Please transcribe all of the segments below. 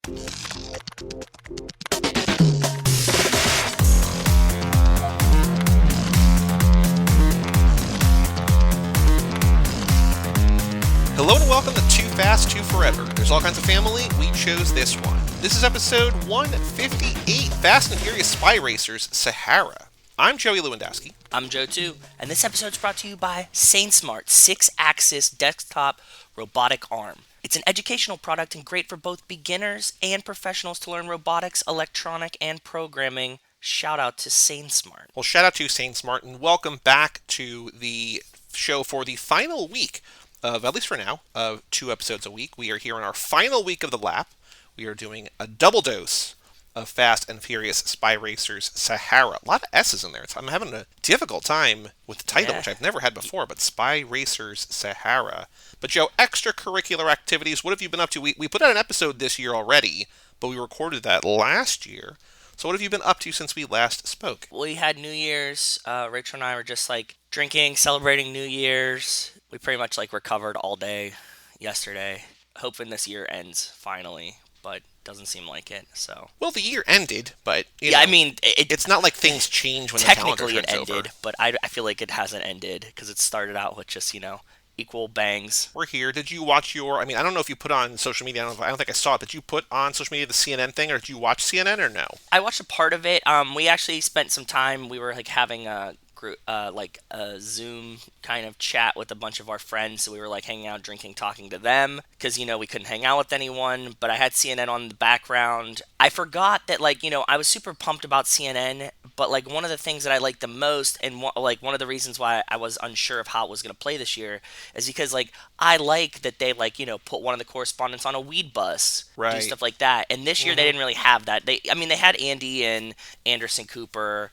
Hello and welcome to Too Fast, Too Forever. There's all kinds of family. We chose this one. This is episode 158, Fast and Furious Spy Racers, Sahara. I'm Joey Lewandowski. I'm Joe too, and this episode's brought to you by SainSmart 6-axis desktop robotic arm. It's an educational product and great for both beginners and professionals to learn robotics, electronic, and programming. Shout out to SainSmart. Well, shout out to SainSmart and welcome back to the show for the final week of, at least for now, of 2 episodes a week. We are here on our final week of the lap. We are doing a double dose of Fast and Furious Spy Racers Sahara. A lot of S's in there. I'm having a difficult time with the title, which I've never had before, but Spy Racers Sahara. But Joe, extracurricular activities, what have you been up to? We put out an episode this year already, but we recorded that last year. So what have you been up to since we last spoke? We had New Year's. Rachel and I were just drinking, celebrating New Year's. We pretty much recovered all day yesterday, hoping this year ends finally, but doesn't seem like it. So well, the year ended, but you know, I mean, it's not like things change when the calendar turns over. Technically, it ended, but I feel like it hasn't ended because it started out with just equal bangs. We're here. Did you watch your? I mean, I don't know if you put on social media. I don't think I saw it. Did you put on social media the CNN thing, or did you watch CNN or no? I watched a part of it. We actually spent some time. We were having a group, a Zoom kind of chat with a bunch of our friends. So we were hanging out, drinking, talking to them because we couldn't hang out with anyone. But I had CNN on the background. I forgot that I was super pumped about CNN. But one of the things that I liked the most, and one of the reasons why I was unsure of how it was going to play this year, is because I like that they put one of the correspondents on a weed bus, right, do stuff like that. And this year they didn't really have that. They had Andy and Anderson Cooper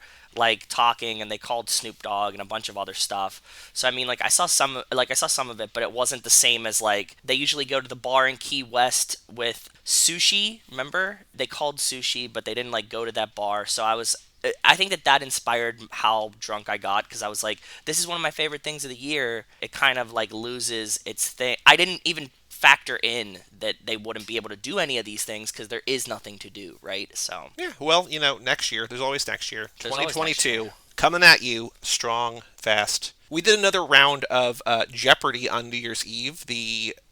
talking, and they called Snoop Dogg and a bunch of other stuff. So I saw some of it, but it wasn't the same as they usually go to the bar in Key West with sushi. Remember, they called sushi, but they didn't go to that bar. So I think that inspired how drunk I got, because I was this is one of my favorite things of the year. It kind of loses its thing. I didn't even factor in that they wouldn't be able to do any of these things because there is nothing to do, right? So yeah, well, next year, there's always next year. There's 2022 coming at you strong, fast. We did another round of Jeopardy on New Year's Eve.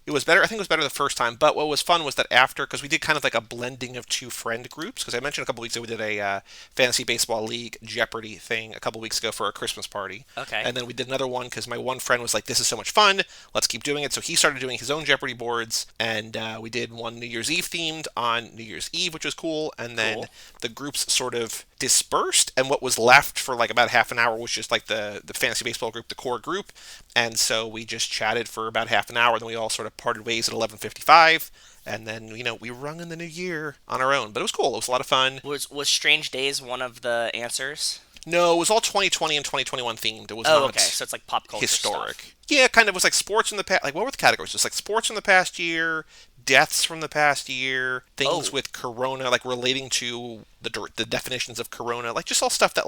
It was better. I think it was better the first time. But what was fun was that after, because we did kind of a blending of 2 friend groups. Because I mentioned a couple weeks ago we did a fantasy baseball league Jeopardy thing a couple weeks ago for a Christmas party. Okay. And then we did another one because my one friend was like, "This is so much fun. Let's keep doing it." So he started doing his own Jeopardy boards, and we did one New Year's Eve themed on New Year's Eve, which was cool. And then the groups sort of dispersed, and what was left for about half an hour was just the fantasy baseball group, the core group. And so we just chatted for about half an hour, and then we all sort of parted ways at 11:55, and then we rung in the new year on our own. But it was cool. It was a lot of fun. Was Strange Days one of the answers? No, it was all 2020 and 2021 themed. It was not okay. So it's pop culture historic stuff. Yeah, kind of was sports in the past. What were the categories? Just sports from the past year, deaths from the past year, things with Corona, relating to the definitions of Corona, just all stuff that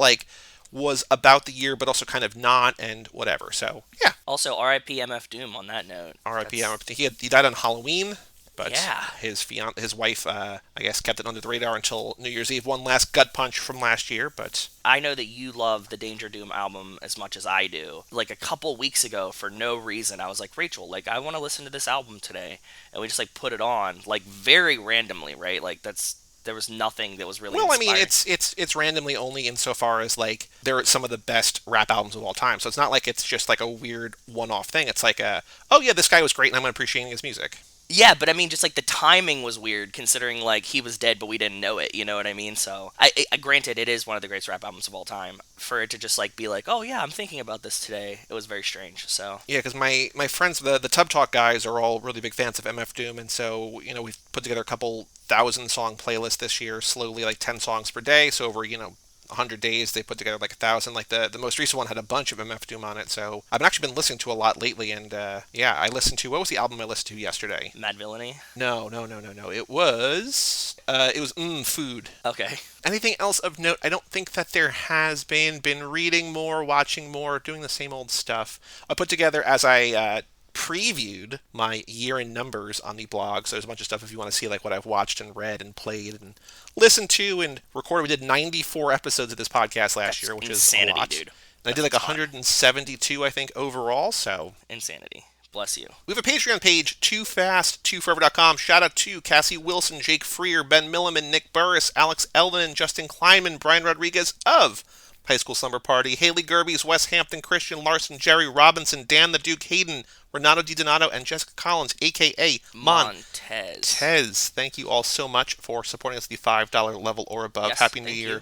was about the year, but also kind of not, and whatever. So yeah. Also, R.I.P. MF Doom on that note. R.I.P. MF. He died on Halloween. But yeah. his wife, I guess, kept it under the radar until New Year's Eve. One last gut punch from last year, but I know that you love the Danger Doom album as much as I do. A couple weeks ago, for no reason, I was like, Rachel, I want to listen to this album today, and we just put it on, very randomly, right? There was nothing that was really inspiring. I mean, it's randomly only insofar as they're some of the best rap albums of all time. So it's not it's just a weird one-off thing. It's oh yeah, this guy was great, and I'm appreciating his music. Yeah, but I mean, just the timing was weird, considering he was dead, but we didn't know it. You know what I mean? So, I granted, it is one of the greatest rap albums of all time. For it to just be oh yeah, I'm thinking about this today, it was very strange. So yeah, because my friends, the Tub Talk guys, are all really big fans of MF Doom, and so we've put together a couple 1,000-song playlist this year, slowly 10 songs per day. So over 100 days, they put together 1,000. The most recent one had a bunch of MF Doom on it, so I've actually been listening to a lot lately, and yeah, I listened to, what was the album I listened to yesterday? Mad Villainy? No. It was Food. Okay. Anything else of note? I don't think that there has been reading more, watching more, doing the same old stuff. I put together, as I previewed my year in numbers on the blog. So there's a bunch of stuff if you want to see like what I've watched and read and played and listened to and recorded. We did 94 episodes of this podcast last That's year, which is a insanity, lot. dude. And I did like 172, I think, overall. So Insanity. Bless you. we have a Patreon page, toofast2forever.com. Shout out to Cassie Wilson, Jake Freer, Ben Milliman, Nick Burris, Alex Eldon, Justin Kleinman, Brian Rodriguez of High School Slumber Party, Haley Gerbies, Wes Hampton, Christian Larson, Jerry Robinson, Dan the Duke Hayden, Renato DiDonato, and Jessica Collins, a.k.a. Montez. Thank you all so much for supporting us at the $5 level or above. Yes, Happy New thank Year you.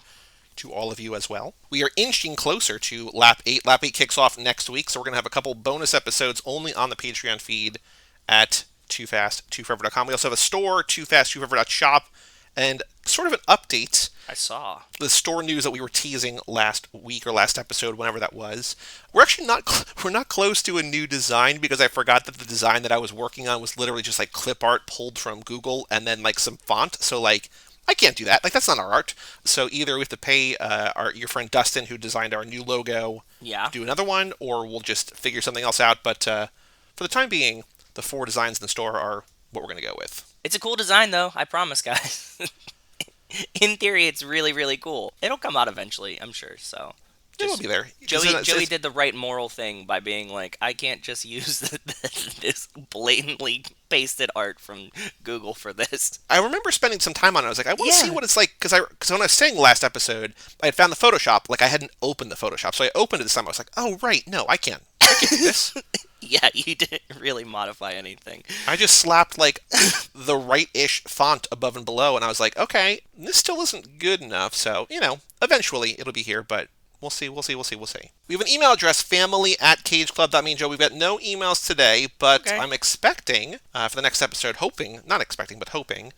to all of you as well. We are inching closer to Lap 8. Lap 8 kicks off next week, so we're going to have a couple bonus episodes only on the Patreon feed at toofast2forever.com. We also have a store, toofast2forever.shop, and sort of an update. I saw The store news that we were teasing last week or last episode, whenever that was. We're actually we're not close to a new design because I forgot that the design that I was working on was literally just like clip art pulled from Google and then like some font. So like I can't do that. Like that's not our art. So either we have to pay your friend Dustin, who designed our new logo, do another one, or we'll just figure something else out. But for the time being, the 4 designs in the store are what we're going to go with. It's a cool design, though. I promise, guys. In theory, it's really, really cool. It'll come out eventually, I'm sure. So It will be there. Joey did the right moral thing by being like, I can't just use this blatantly pasted art from Google for this. I remember spending some time on it. I was like, I want to see what it's like, because when I was saying last episode, I had found the Photoshop, like I hadn't opened the Photoshop, so I opened it this time. I was like, oh right, no, I can't do this. Yeah, you didn't really modify anything. I just slapped like the right-ish font above and below, and I was like, okay, this still isn't good enough. So eventually it'll be here, but we'll see. We have an email address, family@cageclub.me. Joe, we've got no emails today, but Okay. I'm expecting for the next episode, not expecting, but hoping.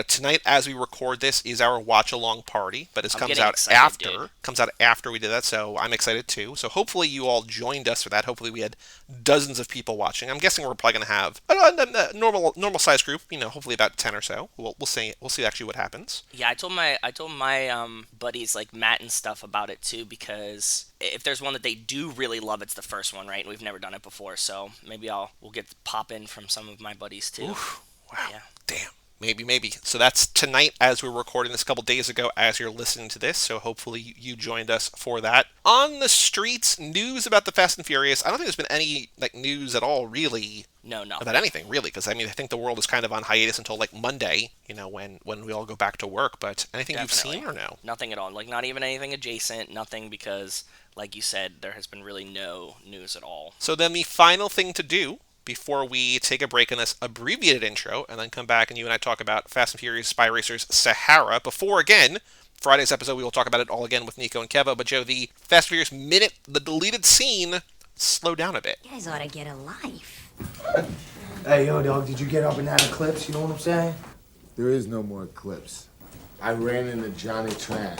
Tonight as we record this is our watch-along party, but comes out after we did that, so I'm excited too. So hopefully you all joined us for that. Hopefully we had dozens of people watching. I'm guessing we're probably going to have a normal size group, hopefully about 10 or so. We'll see actually what happens. Yeah, I told my buddies like Matt and stuff about it too, because if there's one that they do really love, it's the first one, right? And we've never done it before, so maybe we'll get pop in from some of my buddies too. Oof, wow. Yeah. Damn. Maybe. So that's tonight as we're recording this a couple days ago as you're listening to this. So hopefully you joined us for that. On the streets, news about the Fast and Furious. I don't think there's been any news at all really. No. About anything really, because I think the world is kind of on hiatus until Monday, when we all go back to work. But anything Definitely. you've seen or no? Nothing at all. Not even anything adjacent. Nothing, because like you said, there has been really no news at all. So then the final thing to do before we take a break in this abbreviated intro and then come back and you and I talk about Fast and Furious Spy Racers Sahara. Before, again, Friday's episode, we will talk about it all again with Nico and Kevo. But, Joe, the Fast and Furious minute, the deleted scene, slow down a bit. You guys ought to get a life. Hey, yo, dog, did you get up in that eclipse? You know what I'm saying? There is no more eclipse. I ran into Johnny Tran.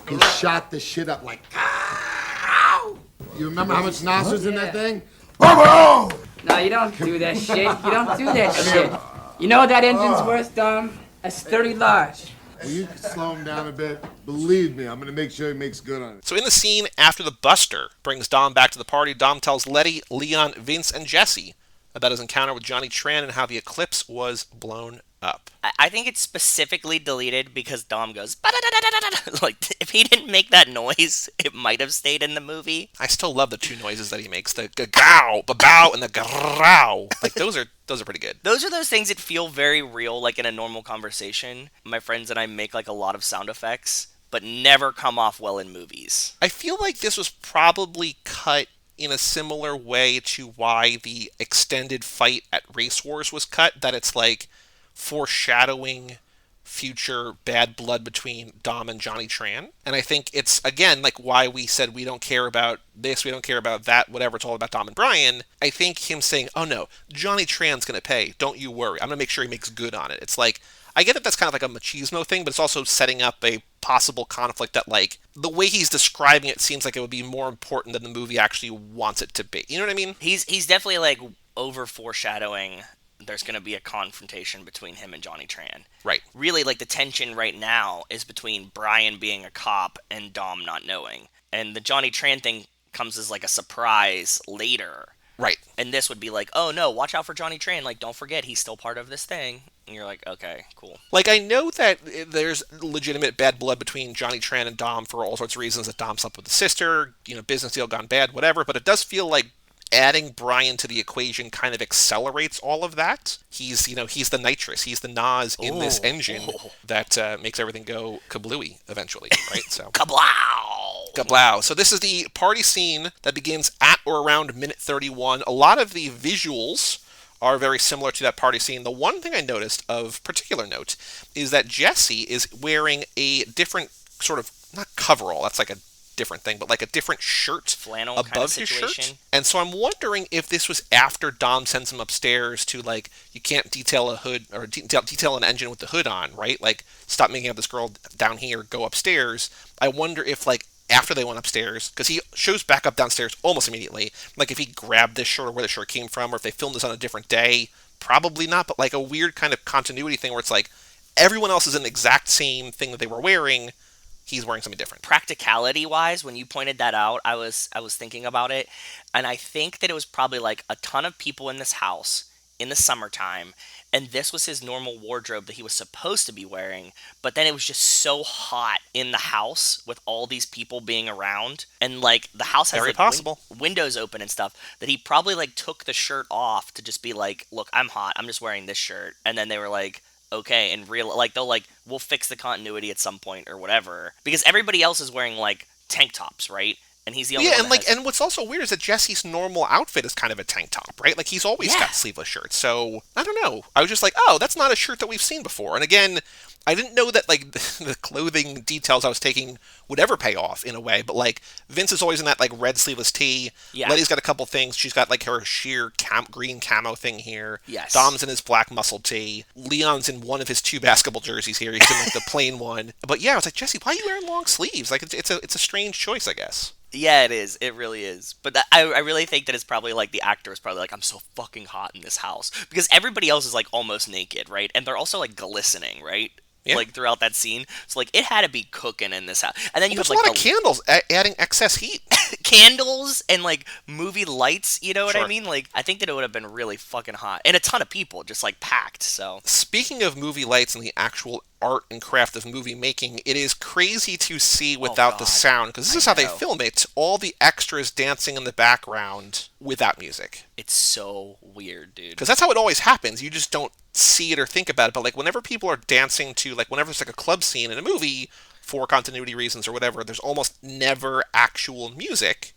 He shot the shit up like, ow! You remember how much nos was in that thing? Boom! No, you don't do that shit. You don't do that shit. You know what that engine's worth, Dom? That's 30 large. Well, you can slow him down a bit. Believe me, I'm gonna make sure he makes good on it. So in the scene after the Buster brings Dom back to the party, Dom tells Letty, Leon, Vince, and Jesse about his encounter with Johnny Tran and how the eclipse was blown up. I think it's specifically deleted because Dom goes, "Ba-da-da-da-da-da." Like, if he didn't make that noise, it might have stayed in the movie. I still love the 2 noises that he makes, the ga-gow, ba-bow, and the grow. Those are pretty good. Those are those things that feel very real, like in a normal conversation. My friends and I make a lot of sound effects, but never come off well in movies. I feel like this was probably cut in a similar way to why the extended fight at Race Wars was cut, that it's foreshadowing future bad blood between Dom and Johnny Tran. And I think it's, again, why we said we don't care about this, we don't care about that, whatever, it's all about Dom and Brian. I think him saying, oh no, Johnny Tran's going to pay, don't you worry, I'm going to make sure he makes good on it. It's I get that that's kind of a machismo thing, but it's also setting up a possible conflict that, the way he's describing it seems like it would be more important than the movie actually wants it to be. You know what I mean? He's definitely, over foreshadowing there's going to be a confrontation between him and Johnny Tran. Right. Really, the tension right now is between Brian being a cop and Dom not knowing. And the Johnny Tran thing comes as, a surprise later. Right. And this would be like, oh no, watch out for Johnny Tran. Like, don't forget, he's still part of this thing. And you're like, okay, cool. Like, I know that there's legitimate bad blood between Johnny Tran and Dom for all sorts of reasons, that Dom slept with his sister, business deal gone bad, whatever, but it does feel like adding Brian to the equation kind of accelerates all of that. He's the nitrous, he's the NOS in this engine that makes everything go kablooey eventually, right? So Kablow! Kablow. So this is the party scene that begins at or around minute 31. A lot of the visuals are very similar to that party scene. The one thing I noticed of particular note is that Jesse is wearing a different sort of, not coverall, that's like a different thing, but like a different shirt Flannel above kind of his situation. shirt. And so I'm wondering if this was after Dom sends him upstairs to, like, you can't detail a hood or detail an engine with the hood on, right? Like, stop making up this girl down here, go upstairs. I wonder if, like, after they went upstairs, because he shows back up downstairs almost immediately, like if he grabbed this shirt or where the shirt came from, or if they filmed this on a different day, probably not, but like a weird kind of continuity thing where it's like everyone else is in the exact same thing that they were wearing, he's wearing something different. Practicality wise, when you pointed that out, I was thinking about it, and I think that it was probably like a ton of people in this house in the summertime, and this was his normal wardrobe that he was supposed to be wearing, but then it was just so hot in the house with all these people being around, and like the house has Very like possible. windows open and stuff, that he probably like took the shirt off to just be like, look, I'm hot, I'm just wearing this shirt, and then they were like, okay, and we'll fix the continuity at some point or whatever, because everybody else is wearing like tank tops, right? And he's the only one that has... and what's also weird is that Jesse's normal outfit is kind of a tank top, right? Like, he's always got sleeveless shirts. So, I don't know. I was just like, oh, that's not a shirt that we've seen before. And again, I didn't know that, like, the clothing details I was taking would ever pay off in a way. But, like, Vince is always in that, like, red sleeveless tee. Yeah. Letty's got a couple things. She's got, like, her sheer green camo thing here. Yes. Dom's in his black muscle tee. Leon's in one of his 2 basketball jerseys here. He's in, like, the plain one. But, yeah, I was like, Jesse, why are you wearing long sleeves? Like, it's a strange choice, I guess. Yeah, it is. It really is. But I really think that it's probably like the actor is probably like, I'm so fucking hot in this house. Because everybody else is like almost naked, right? And they're also like glistening, right? Yeah. Like throughout that scene. So like it had to be cooking in this house. And then you There's have like a lot of candles adding excess heat. candles and like movie lights, you know what I Sure. mean? Like I think that it would have been really fucking hot. And a ton of people just like packed, so. Speaking of movie lights and the actual art and craft of movie making, it is crazy to see without the God. sound, because this I is how they know. film it. All the extras dancing in the background without music. It's so weird, dude. Because that's how it always happens. You just don't see it or think about it. But like whenever people are dancing to, like whenever there's like a club scene in a movie, for continuity reasons or whatever, there's almost never actual music.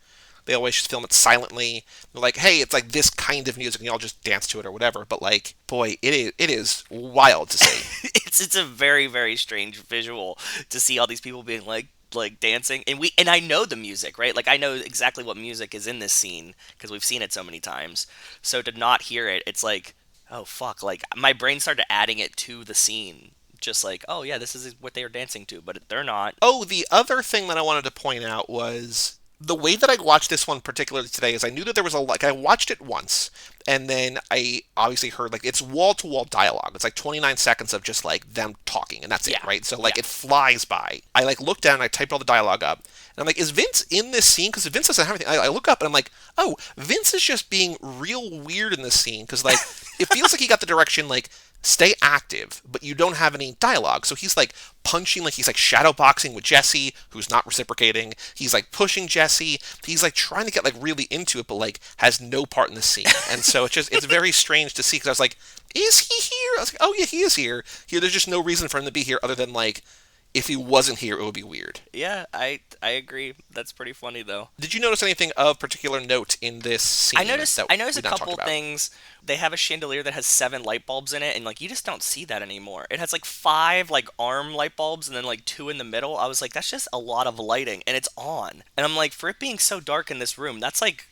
They always just film it silently. They're like, hey, it's like this kind of music, and y'all just dance to it or whatever. But like, boy, it is wild to see. It's a very, very strange visual to see all these people being like dancing, and I know the music, right? Like I know exactly what music is in this scene because we've seen it so many times. So to not hear it, it's like, oh fuck, like my brain started adding it to the scene. Just like, oh yeah, this is what they are dancing to, but they're not. Oh, the other thing that I wanted to point out was the way that I watched this one particularly today is I knew that there was I watched it once, and then I obviously heard, like, it's wall-to-wall dialogue. It's like 29 seconds of just, like, them talking, and that's it, right? So, like, it flies by. I, like, looked down and I typed all the dialogue up, and I'm like, is Vince in this scene? Because Vince doesn't have anything. I look up and I'm like, oh, Vince is just being real weird in this scene, because, like, it feels like he got the direction, like, stay active, but you don't have any dialogue. So he's like punching, like he's like shadow boxing with Jesse, who's not reciprocating. He's like pushing Jesse. He's like trying to get like really into it, but like has no part in the scene. And so it's very strange to see, because I was like, is he here? I was like, oh yeah, he is here. There's just no reason for him to be here other than like, if he wasn't here, it would be weird. Yeah, I agree. That's pretty funny though. Did you notice anything of particular note in this scene? I noticed a couple about? things. They have a chandelier that has 7 light bulbs in it, and like you just don't see that anymore. It has like 5 like arm light bulbs and then like 2 in the middle. I was like, that's just a lot of lighting, and it's on. And I'm like, for it being so dark in this room, that's like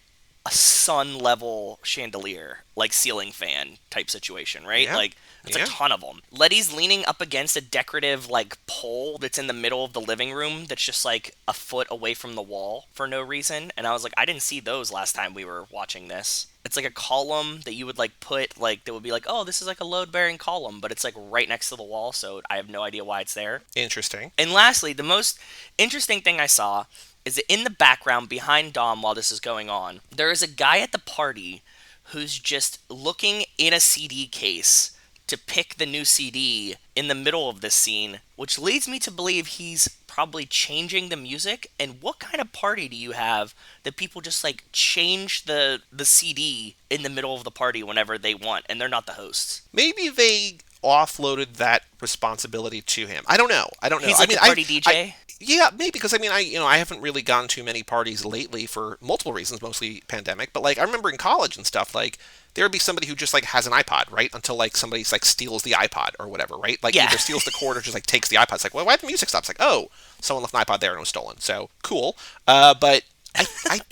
a sun level chandelier, like ceiling fan type situation, right? Yeah. Like that's a ton of them. Letty's leaning up against a decorative like pole that's in the middle of the living room that's just like a foot away from the wall for no reason. And I was like, I didn't see those last time we were watching this. It's like a column that you would like put, like that would be like, oh, this is like a load bearing column, but it's like right next to the wall, so I have no idea why it's there. Interesting. And lastly, the most interesting thing I saw is that in the background behind Dom while this is going on, there is a guy at the party who's just looking in a CD case to pick the new CD in the middle of this scene, which leads me to believe he's probably changing the music. And what kind of party do you have that people just like change the CD in the middle of the party whenever they want and they're not the hosts? Maybe they offloaded that responsibility to him. I don't know. He's like the party DJ? Yeah, maybe, because I haven't really gone to many parties lately for multiple reasons, mostly pandemic. But like I remember in college and stuff, like there would be somebody who just like has an iPod, right? Until like somebody like steals the iPod or whatever, right? Like either steals the cord or just like takes the iPod. It's like, well, why did the music stop? It's like, oh, someone left an iPod there and it was stolen. So cool. But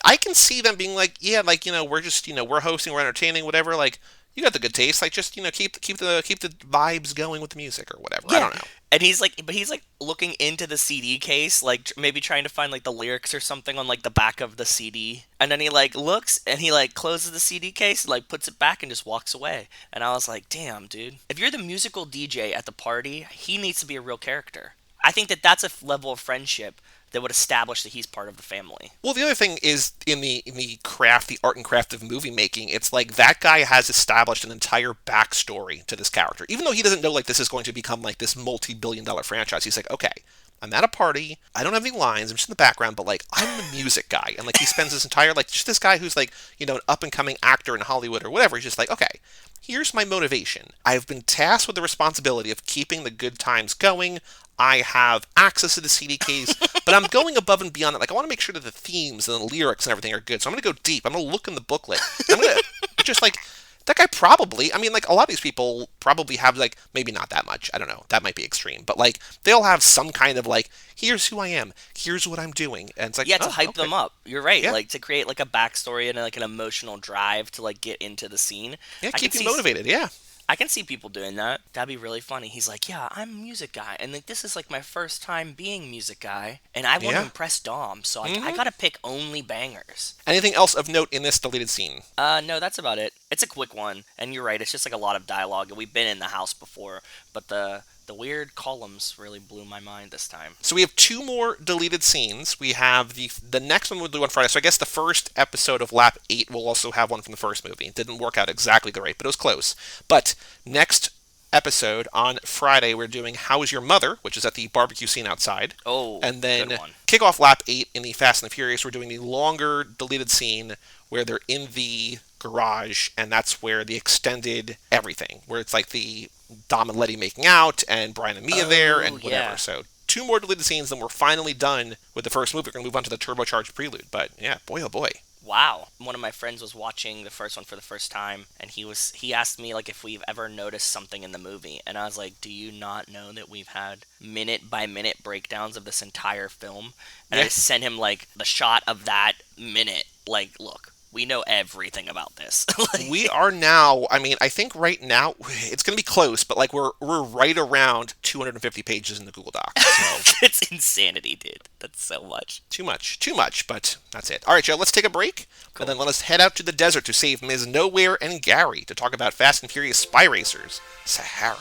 I can see them being like, yeah, like we're just we're hosting, we're entertaining, whatever. Like you got the good taste. Like just keep the vibes going with the music or whatever. Yeah. I don't know. And he's like looking into the CD case, like maybe trying to find like the lyrics or something on like the back of the CD. And then he like looks and he like closes the CD case, like puts it back and just walks away. And I was like, damn, dude. If you're the musical DJ at the party, he needs to be a real character. I think that that's a level of friendship that would establish that he's part of the family. Well, the other thing is in the craft, the art and craft of movie making, it's like that guy has established an entire backstory to this character. Even though he doesn't know like this is going to become like this multi-billion-dollar franchise, he's like, okay, I'm at a party, I don't have any lines, I'm just in the background, but like I'm the music guy, and like he spends his entire like just this guy who's like an up and coming actor in Hollywood or whatever. He's just like, okay, here's my motivation. I've been tasked with the responsibility of keeping the good times going. I have access to the CD case, but I'm going above and beyond it. Like, I want to make sure that the themes and the lyrics and everything are good. So I'm going to go deep. I'm going to look in the booklet. I'm going to just like, that guy probably, I mean, like, a lot of these people probably have, like, maybe not that much. I don't know. That might be extreme. But, like, they'll have some kind of, like, here's who I am. Here's what I'm doing. And it's like, to hype them up. You're right. Yeah. Like, to create, like, a backstory and, like, an emotional drive to, like, get into the scene. Yeah, keep you motivated. Yeah. I can see people doing that. That'd be really funny. He's like, yeah, I'm a music guy. And like, this is like my first time being music guy. And I want to impress Dom. So I got to pick only bangers. Anything else of note in this deleted scene? No, that's about it. It's a quick one. And you're right. It's just like a lot of dialogue. We've been in the house before. But the weird columns really blew my mind this time. So we have two more deleted scenes. We have the next one we'll do on Friday. So I guess the first episode of Lap 8 will also have one from the first movie. It didn't work out exactly right, but it was close. But next episode on Friday, we're doing How Is Your Mother, which is at the barbecue scene outside. Oh, and then good one. Kick off Lap 8 in the Fast and the Furious. We're doing the longer deleted scene where they're in the garage, and that's where the extended everything, where it's like the Dom and Letty making out, and Brian and Mia there, and whatever. Yeah. So two more deleted scenes, then we're finally done with the first movie. We're going to move on to the turbocharged prelude. But yeah, boy oh boy. Wow. One of my friends was watching the first one for the first time, and he asked me like if we've ever noticed something in the movie, and I was like, do you not know that we've had minute by minute breakdowns of this entire film? And I sent him like the shot of that minute, like, look, we know everything about this. We are now, I mean, I think right now, it's going to be close, but like we're right around 250 pages in the Google Doc. So. It's insanity, dude. That's so much. Too much, but that's it. All right, Joe, let's take a break, and then let us head out to the desert to save Ms. Nowhere and Gary to talk about Fast and Furious Spy Racers, Sahara.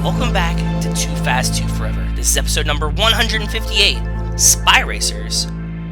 Welcome back to Too Fast, Too Forever. This is episode number 158, Spy Racers,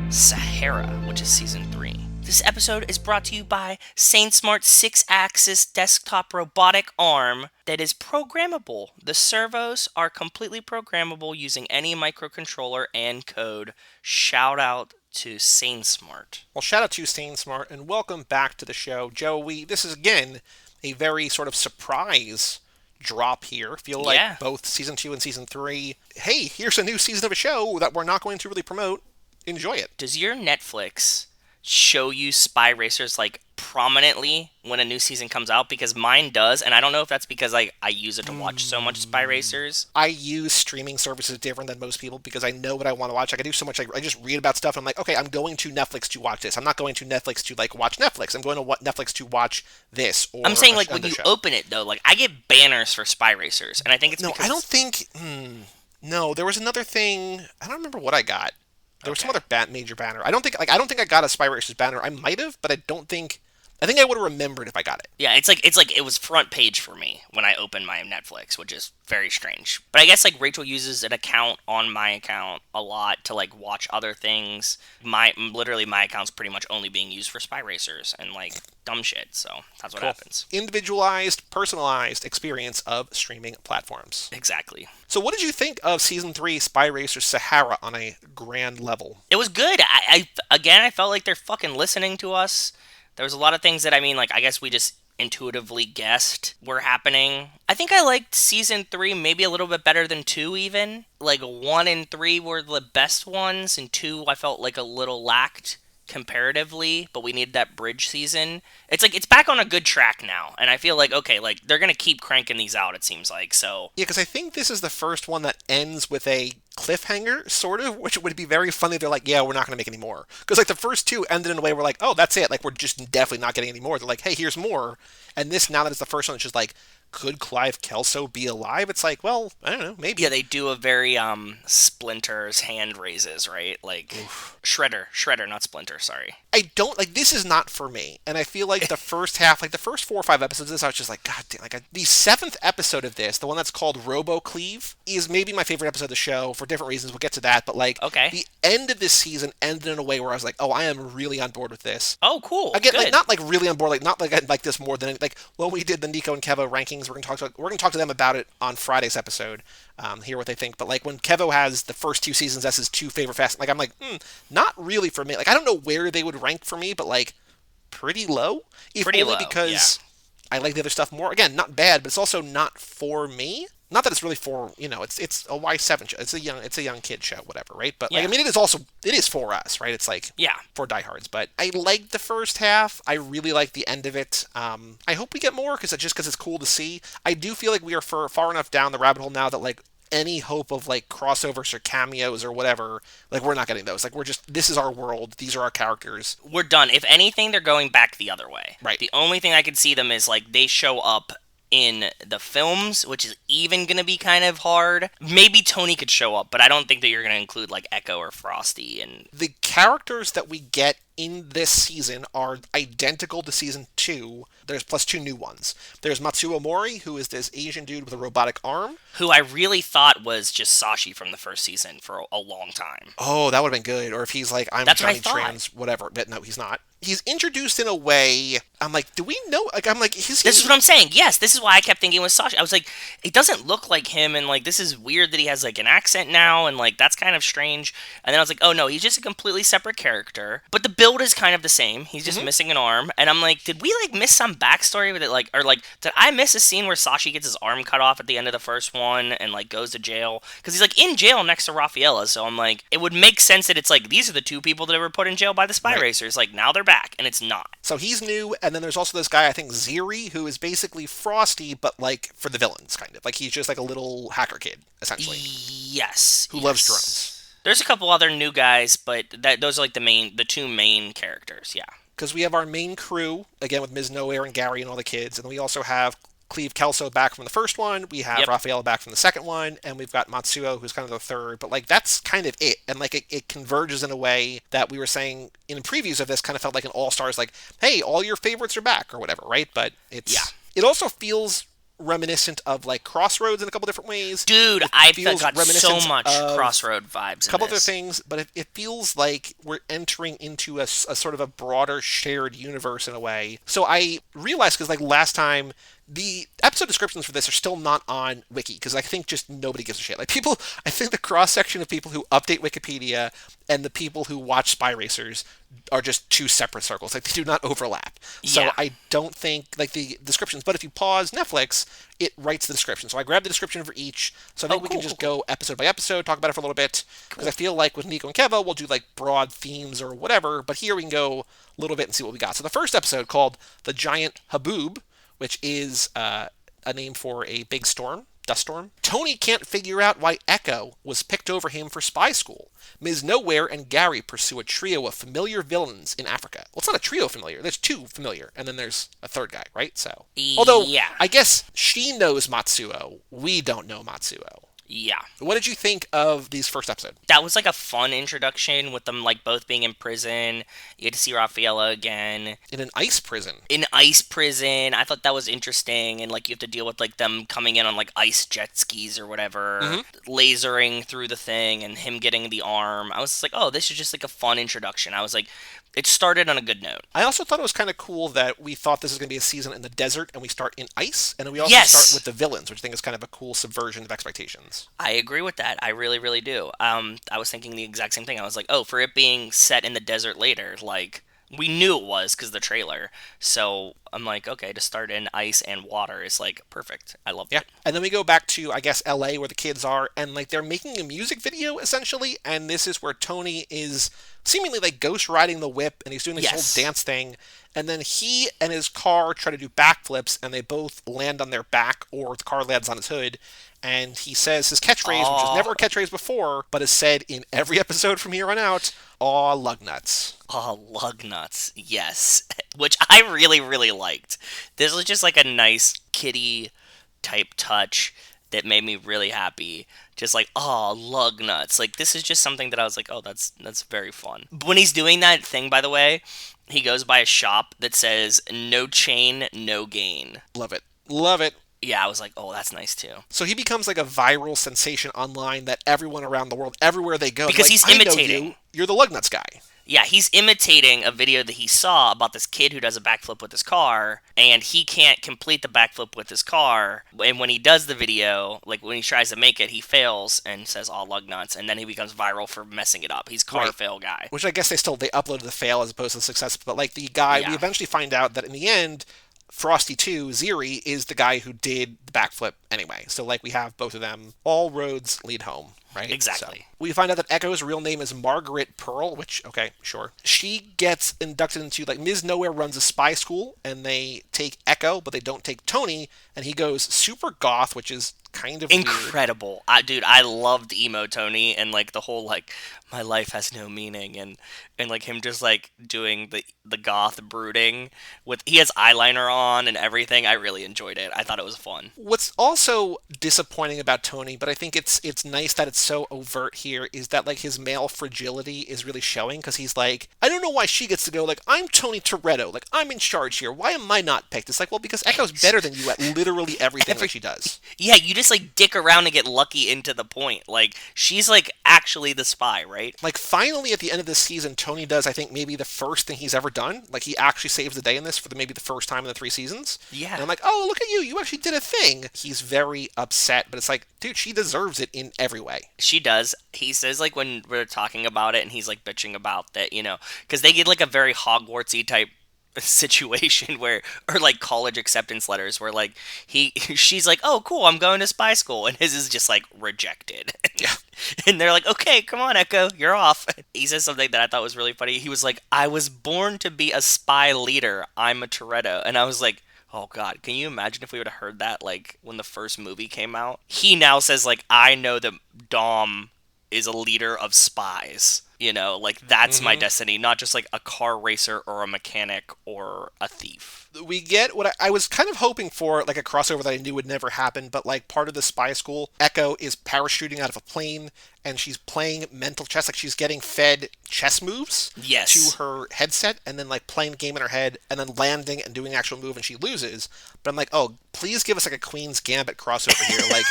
Sahara, which is season 3. This episode is brought to you by SainSmart's 6-axis desktop robotic arm that is programmable. The servos are completely programmable using any microcontroller and code. Shout out to SainSmart. Well, shout out to SainSmart, and welcome back to the show. Joe, this is, again, a very sort of surprise drop here. Feel like both season 2 and season 3, hey, here's a new season of a show that we're not going to really promote. Enjoy it. Does your Netflix show you Spy Racers like prominently when a new season comes out, because mine does, and I don't know if that's because I use it to watch so much Spy Racers. I use streaming services different than most people because I know what I want to watch. Like, I do so much. I just read about stuff. And I'm like, okay, I'm going to Netflix to watch this. I'm not going to Netflix to like watch Netflix. I'm going to Netflix to watch this. Or I'm saying like when you open it though, like I get banners for Spy Racers, and I think it's no. because I don't think. No, there was another thing. I don't remember what I got. There was some other major banner. I don't think I got a Spy Racers banner. I might have, but I don't think. I think I would have remembered if I got it. Yeah, it's like it was front page for me when I opened my Netflix, which is very strange. But I guess like Rachel uses an account on my account a lot to like watch other things. My account's pretty much only being used for Spy Racers and like dumb shit. So that's what happens. Individualized, personalized experience of streaming platforms. Exactly. So what did you think of season 3 Spy Racers Sahara on a grand level? It was good. I felt like they're fucking listening to us. There was a lot of things that, I mean, like, I guess we just intuitively guessed were happening. I think I liked season 3 maybe a little bit better than 2 even. Like, 1 and 3 were the best ones, and 2 I felt like a little lacked comparatively, but we needed that bridge season. It's like, it's back on a good track now, and I feel like, okay, like, they're gonna keep cranking these out, it seems like, so. Yeah, because I think this is the first one that ends with a cliffhanger, sort of, which would be very funny. They're like, yeah, we're not going to make any more. Because, like, the first 2 ended in a way where, like, oh, that's it. Like, we're just definitely not getting any more. They're like, hey, here's more. And this, now that it's the first one, it's just like, could Clive Kelso be alive? It's like, well, I don't know, maybe. Yeah, they do a very, Splinter's hand raises, right? Like, oof. Shredder, not Splinter, sorry. I don't, like, this is not for me. And I feel like the first half, like, the first 4 or 5 episodes of this, I was just like, god damn, like, the 7th episode of this, the one that's called Robo Cleave, is maybe my favorite episode of the show, for different reasons. We'll get to that, but, like, okay. The end of this season ended in a way where I was like, oh, I am really on board with this. Oh, cool. Again, good. like, not, like, really on board, like, not, like, I like this more than, like, when we did the Nico and Kevo rankings, we're going to talk to them about it on Friday's episode, hear what they think. But like when Kevo has the first 2 seasons as his 2 favorite fast, like I'm like, not really for me. Like I don't know where they would rank for me, but like pretty low. If pretty only low, because I like the other stuff more. Again, not bad, but it's also not for me. Not that it's really for, you know, it's a Y7 show. It's a young kid show, whatever, right? But like, I mean, it is for us, right? It's like for diehards. But I liked the first half. I really liked the end of it. I hope we get more because it's cool to see. I do feel like we are far enough down the rabbit hole now that like any hope of like crossovers or cameos or whatever, like we're not getting those. Like this is our world. These are our characters. We're done. If anything, they're going back the other way. Right. The only thing I could see them is like they show up in the films, which is even going to be kind of hard. Maybe Tony could show up, but I don't think that you're going to include like Echo or Frosty. And the characters that we get in this season are identical to season 2. There's plus 2 new ones. There's Matsuo Mori, who is this Asian dude with a robotic arm. Who I really thought was just Sashi from the first season for a long time. Oh, that would have been good. Or if he's like, I'm That's Johnny Trans, whatever. But no, he's not. He's introduced in a way, I'm like, do we know? Like, I'm like, This is what I'm saying. Yes, this is why I kept thinking it was Sashi. I was like, it doesn't look like him, and like, this is weird that he has like an accent now, and like, that's kind of strange. And then I was like, oh no, he's just a completely separate character. But the build is kind of the same. He's just missing an arm. And I'm like, did we like miss some backstory with it? Like, or like, did I miss a scene where Sashi gets his arm cut off at the end of the first one and like goes to jail? Because he's like in jail next to Raffaella. So I'm like, it would make sense that it's like, these are the 2 people that were put in jail by the Spy Racers. Like, now they're back, and it's not. So he's new, and then there's also this guy, I think Ziri, who is basically Frosty, but like for the villains, kind of. Like he's just like a little hacker kid, essentially. Yes. Who loves drones. There's a couple other new guys, but those are like the 2 main characters, yeah. Because we have our main crew, again with Ms. Nowhere and Gary and all the kids, and then we also have Cleve Kelso back from the first one, we have Raffaella back from the second one, and we've got Matsuo, who's kind of the third, but like that's kind of it. And like it converges in a way that we were saying in previews of this kind of felt like an All-Stars, like, hey, all your favorites are back, or whatever, right? But it also feels reminiscent of like Crossroads in a couple different ways. Dude, I've got so much Crossroad vibes. A couple other things, but it feels like we're entering into a sort of a broader shared universe in a way. So I realized, because like last time The episode descriptions for this are still not on Wiki because I think just nobody gives a shit. Like people, I think the cross section of people who update Wikipedia and the people who watch Spy Racers are just two separate circles. Like they do not overlap. So Yeah. I don't think like the descriptions. But if you pause Netflix, it writes the description. So I grabbed the description for each. So I think we can just go episode by episode, talk about it for a little bit. Because I feel like with Nico and Keva, we'll do like broad themes or whatever. But here we can go a little bit and see what we got. So the first episode called The Giant Haboob, which is a name for a big storm, dust storm. Tony can't figure out why Echo was picked over him for spy school. Ms. Nowhere and Gary pursue a trio of familiar villains in Africa. Well, it's not a trio familiar. There's two familiar, and then there's a third guy, right? So, although Yeah. I guess she knows Matsuo, we don't know Matsuo. Yeah. What did you think of these first episode? That was like a fun introduction with them like both being in prison. You get to see Raffaella again. In an ice prison. In ice prison. I thought that was interesting, and like you have to deal with like them coming in on like ice jet skis or whatever, lasering through the thing and him getting the arm. I was just like, oh, this is just like a fun introduction. I was like, it started on a good note. I also thought it was kind of cool that we thought this was going to be a season in the desert and we start in ice, and then we also Yes. start with the villains, which I think is kind of a cool subversion of expectations. I agree with that. I really, really do. I was thinking the exact same thing. I was like, oh, for it being set in the desert later, like, we knew it was because the trailer. So I'm like, okay, to start in ice and water is like perfect. I love it. And then we go back to, I guess, LA where the kids are, and like they're making a music video essentially, and this is where Tony is seemingly like ghost riding the whip, and he's doing this whole dance thing, and then he and his car try to do backflips, and they both land on their back, or the car lands on his hood, and he says his catchphrase, which is never a catchphrase before, but is said in every episode from here on out, aw, lug nuts. Oh, lug nuts. Yes. Which I really, really liked. This was just like a nice kitty type touch that made me really happy. Just like, oh, lug nuts. Like, this is just something that I was like, oh, that's very fun. When he's doing that thing, by the way, he goes by a shop that says, no chain, no gain. Love it. Love it. Yeah, I was like, oh, that's nice too. So he becomes like a viral sensation online that everyone around the world, everywhere they go, Because like, he's I know imitating. You're the lug nuts guy. Yeah, he's imitating a video that he saw about this kid who does a backflip with his car, and he can't complete the backflip with his car. And when he does the video, like when he tries to make it, he fails and says, "All lug nuts," and then he becomes viral for messing it up. He's car fail guy. Which I guess they uploaded the fail as opposed to the success. But like the guy, we eventually find out that in the end, Frosty 2, Ziri, is the guy who did the backflip anyway. So like we have both of them. All roads lead home. Right? Exactly. So we find out that Echo's real name is Margaret Pearl, which, okay, sure. She gets inducted into, like, Ms. Nowhere runs a spy school, and they take Echo, but they don't take Tony, and he goes super goth, which is kind of incredible. Dude, I loved emo Tony, and, like, the whole, like, my life has no meaning, and like, him just, like, doing the goth brooding. He has eyeliner on and everything. I really enjoyed it. I thought it was fun. What's also disappointing about Tony, but I think it's nice that it's so overt here, is that like his male fragility is really showing, because he's like, I don't know why she gets to go, like, I'm Tony Toretto, like, I'm in charge here, why am I not picked? It's like, well, because Echo's better than you at literally everything that she does. Yeah, you just like dick around and get lucky into the point. Like, she's like actually the spy, right? Like, finally at the end of this season, Tony does, I think, maybe the first thing he's ever done. Like, he actually saves the day in this for maybe the first time in the 3 seasons. Yeah. And I'm like, oh, look at you actually did a thing. He's very upset, but it's like, dude, she deserves it in every way. She does. He says, like, when we're talking about it and he's, like, bitching about that, you know, because they get, like, a very Hogwartsy type situation where, or like college acceptance letters where like she's like, oh cool, I'm going to spy school, and his is just like rejected. Yeah. And they're like, okay, come on, Echo, you're off. He says something that I thought was really funny. He was like, I was born to be a spy leader, I'm a Toretto. And I was like, oh god, can you imagine if we would have heard that like when the first movie came out? He now says like, I know that Dom is a leader of spies. You know, like, that's my destiny, not just, like, a car racer or a mechanic or a thief. We get what I was kind of hoping for, like, a crossover that I knew would never happen, but, like, part of the spy school, Echo is parachuting out of a plane, and she's playing mental chess, like, she's getting fed chess moves to her headset, and then, like, playing the game in her head, and then landing and doing an actual move, and she loses. But I'm like, oh, please give us, like, a Queen's Gambit crossover here, like...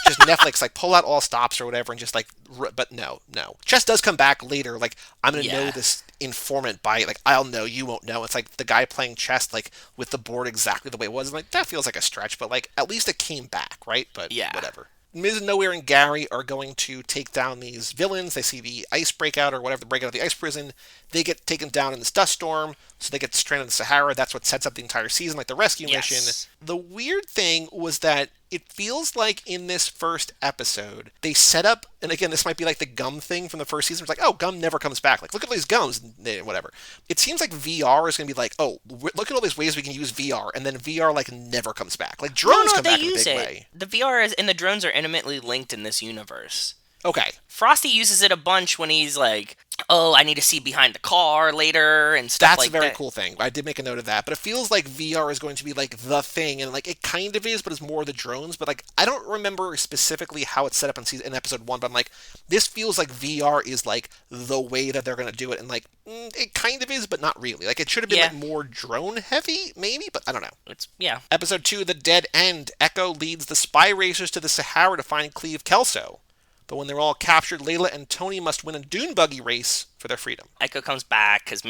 just Netflix, like, pull out all stops or whatever and just, like, but no. Chess does come back later, like, I'm going to know this informant by, like, I'll know, you won't know. It's like the guy playing chess, like, with the board exactly the way it was. And, like, that feels like a stretch, but, like, at least it came back, right? But whatever. Ms. Nowhere and Gary are going to take down these villains. They see the ice breakout or whatever, the breakout of the ice prison. They get taken down in this dust storm, so they get stranded in the Sahara. That's what sets up the entire season, like the rescue mission. The weird thing was that it feels like in this first episode, they set up, and again, this might be like the gum thing from the first season. It's like, oh, gum never comes back. Like, look at all these gums, whatever. It seems like VR is going to be like, oh, look at all these ways we can use VR, and then VR, like, never comes back. Like, drones come back in a big way. The VR and the drones are intimately linked in this universe. Okay. Frosty uses it a bunch when he's like, oh, I need to see behind the car later and stuff like that. That's a very cool thing. I did make a note of that. But it feels like VR is going to be like the thing. And like it kind of is, but it's more the drones. But like I don't remember specifically how it's set up in episode 1. But I'm like, this feels like VR is like the way that they're going to do it. And like it kind of is, but not really. Like it should have been like more drone heavy, maybe. But I don't know. Episode 2, The Dead End. Echo leads the spy racers to the Sahara to find Cleve Kelso. But when they're all captured, Layla and Tony must win a Dune buggy race for their freedom. Echo comes back because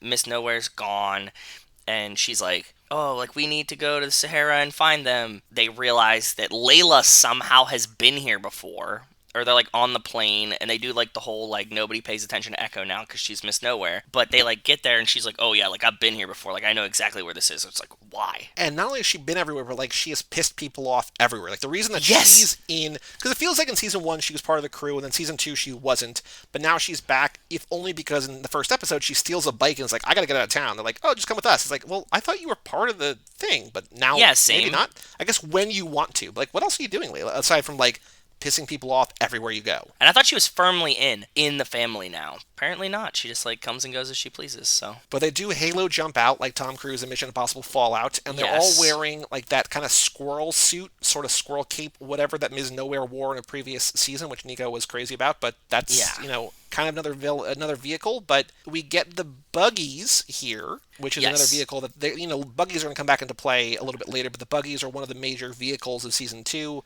Miss Nowhere's gone, and she's like, oh, like, we need to go to the Sahara and find them. They realize that Layla somehow has been here before, or they're, like, on the plane, and they do, like, the whole, like, nobody pays attention to Echo now because she's Miss Nowhere. But they, like, get there, and she's like, oh, yeah, like, I've been here before. Like, I know exactly where this is. So it's like, why? And not only has she been everywhere, but, like, she has pissed people off everywhere. Like, the reason that she's in... Because it feels like in Season 1 she was part of the crew, and then Season 2 she wasn't. But now she's back, if only because in the first episode she steals a bike and is like, I gotta get out of town. They're like, oh, just come with us. It's like, well, I thought you were part of the thing, but now maybe not. I guess when you want to. But, like, what else are you doing, Layla? Aside from, like... pissing people off everywhere you go. And I thought she was firmly in the family now. Apparently not. She just, like, comes and goes as she pleases, so. But they do Halo jump out, like Tom Cruise in Mission Impossible Fallout, and they're all wearing, like, that kind of squirrel suit, sort of squirrel cape, whatever that Ms. Nowhere wore in a previous season, which Nico was crazy about, but that's, you know, kind of another vehicle. But we get the buggies here, which is another vehicle that, they, you know, buggies are going to come back into play a little bit later, but the buggies are one of the major vehicles of Season 2.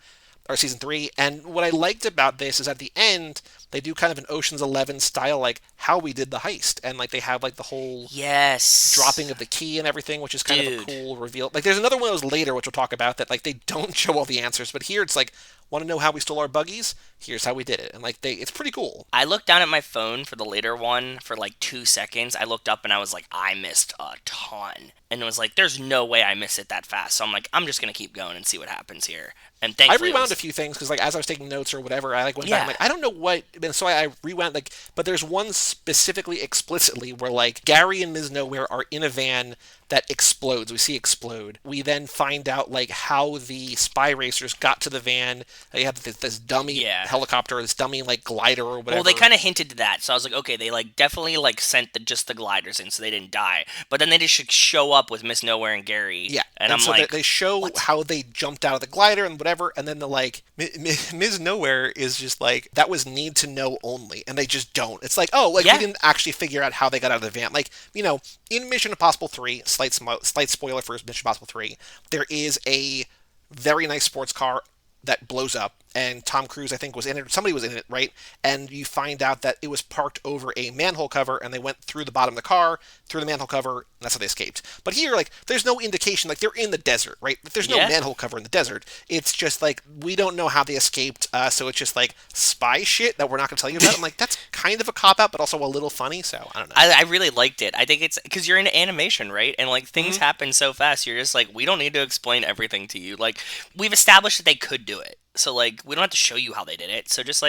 Or Season 3, and what I liked about this is at the end, they do kind of an Ocean's 11 style, like, how we did the heist, and, like, they have, like, the whole dropping of the key and everything, which is kind of a cool reveal. Like, there's another one of those later, which we'll talk about, that, like, they don't show all the answers, but here it's like, want to know how we stole our buggies? Here's how we did it. And, like, it's pretty cool. I looked down at my phone for the later one for, like, 2 seconds. I looked up and I was like, I missed a ton. And it was like, there's no way I miss it that fast. So I'm like, I'm just going to keep going and see what happens here. And thankfully, I rewound a few things because, like, as I was taking notes or whatever, I, like, went back and, like, I don't know what, and so I rewound, like, but there's one specifically explicitly where, like, Gary and Ms. Nowhere are in a van that explodes. We see explode. We then find out, like, how the spy racers got to the van. They had this dummy helicopter, this dummy, like, glider or whatever. Well, they kind of hinted to that, so I was like, okay, they, like, definitely, like, sent just the gliders in so they didn't die. But then they just should show up with Miss Nowhere and Gary. Yeah. And I'm so like, they show how they jumped out of the glider and whatever, and then the, like, Ms. Nowhere is just like, that was need to know only, and they just don't. It's like, oh, like, we didn't actually figure out how they got out of the van. Like, you know, in Mission Impossible 3, slight spoiler for Mission Impossible 3, there is a very nice sports car that blows up, and Tom Cruise, I think, was in it, or somebody was in it, right? And you find out that it was parked over a manhole cover, and they went through the bottom of the car, through the manhole cover, and that's how they escaped. But here, like, there's no indication, like, they're in the desert, right? There's no manhole cover in the desert. It's just, like, we don't know how they escaped, so it's just, like, spy shit that we're not going to tell you about. I'm like, that's kind of a cop-out, but also a little funny, so I don't know. I really liked it. I think it's, because you're into animation, right? And, like, things happen so fast, you're just like, we don't need to explain everything to you. Like, we've established that they could do it. So, like, we don't have to show you how they did it. So just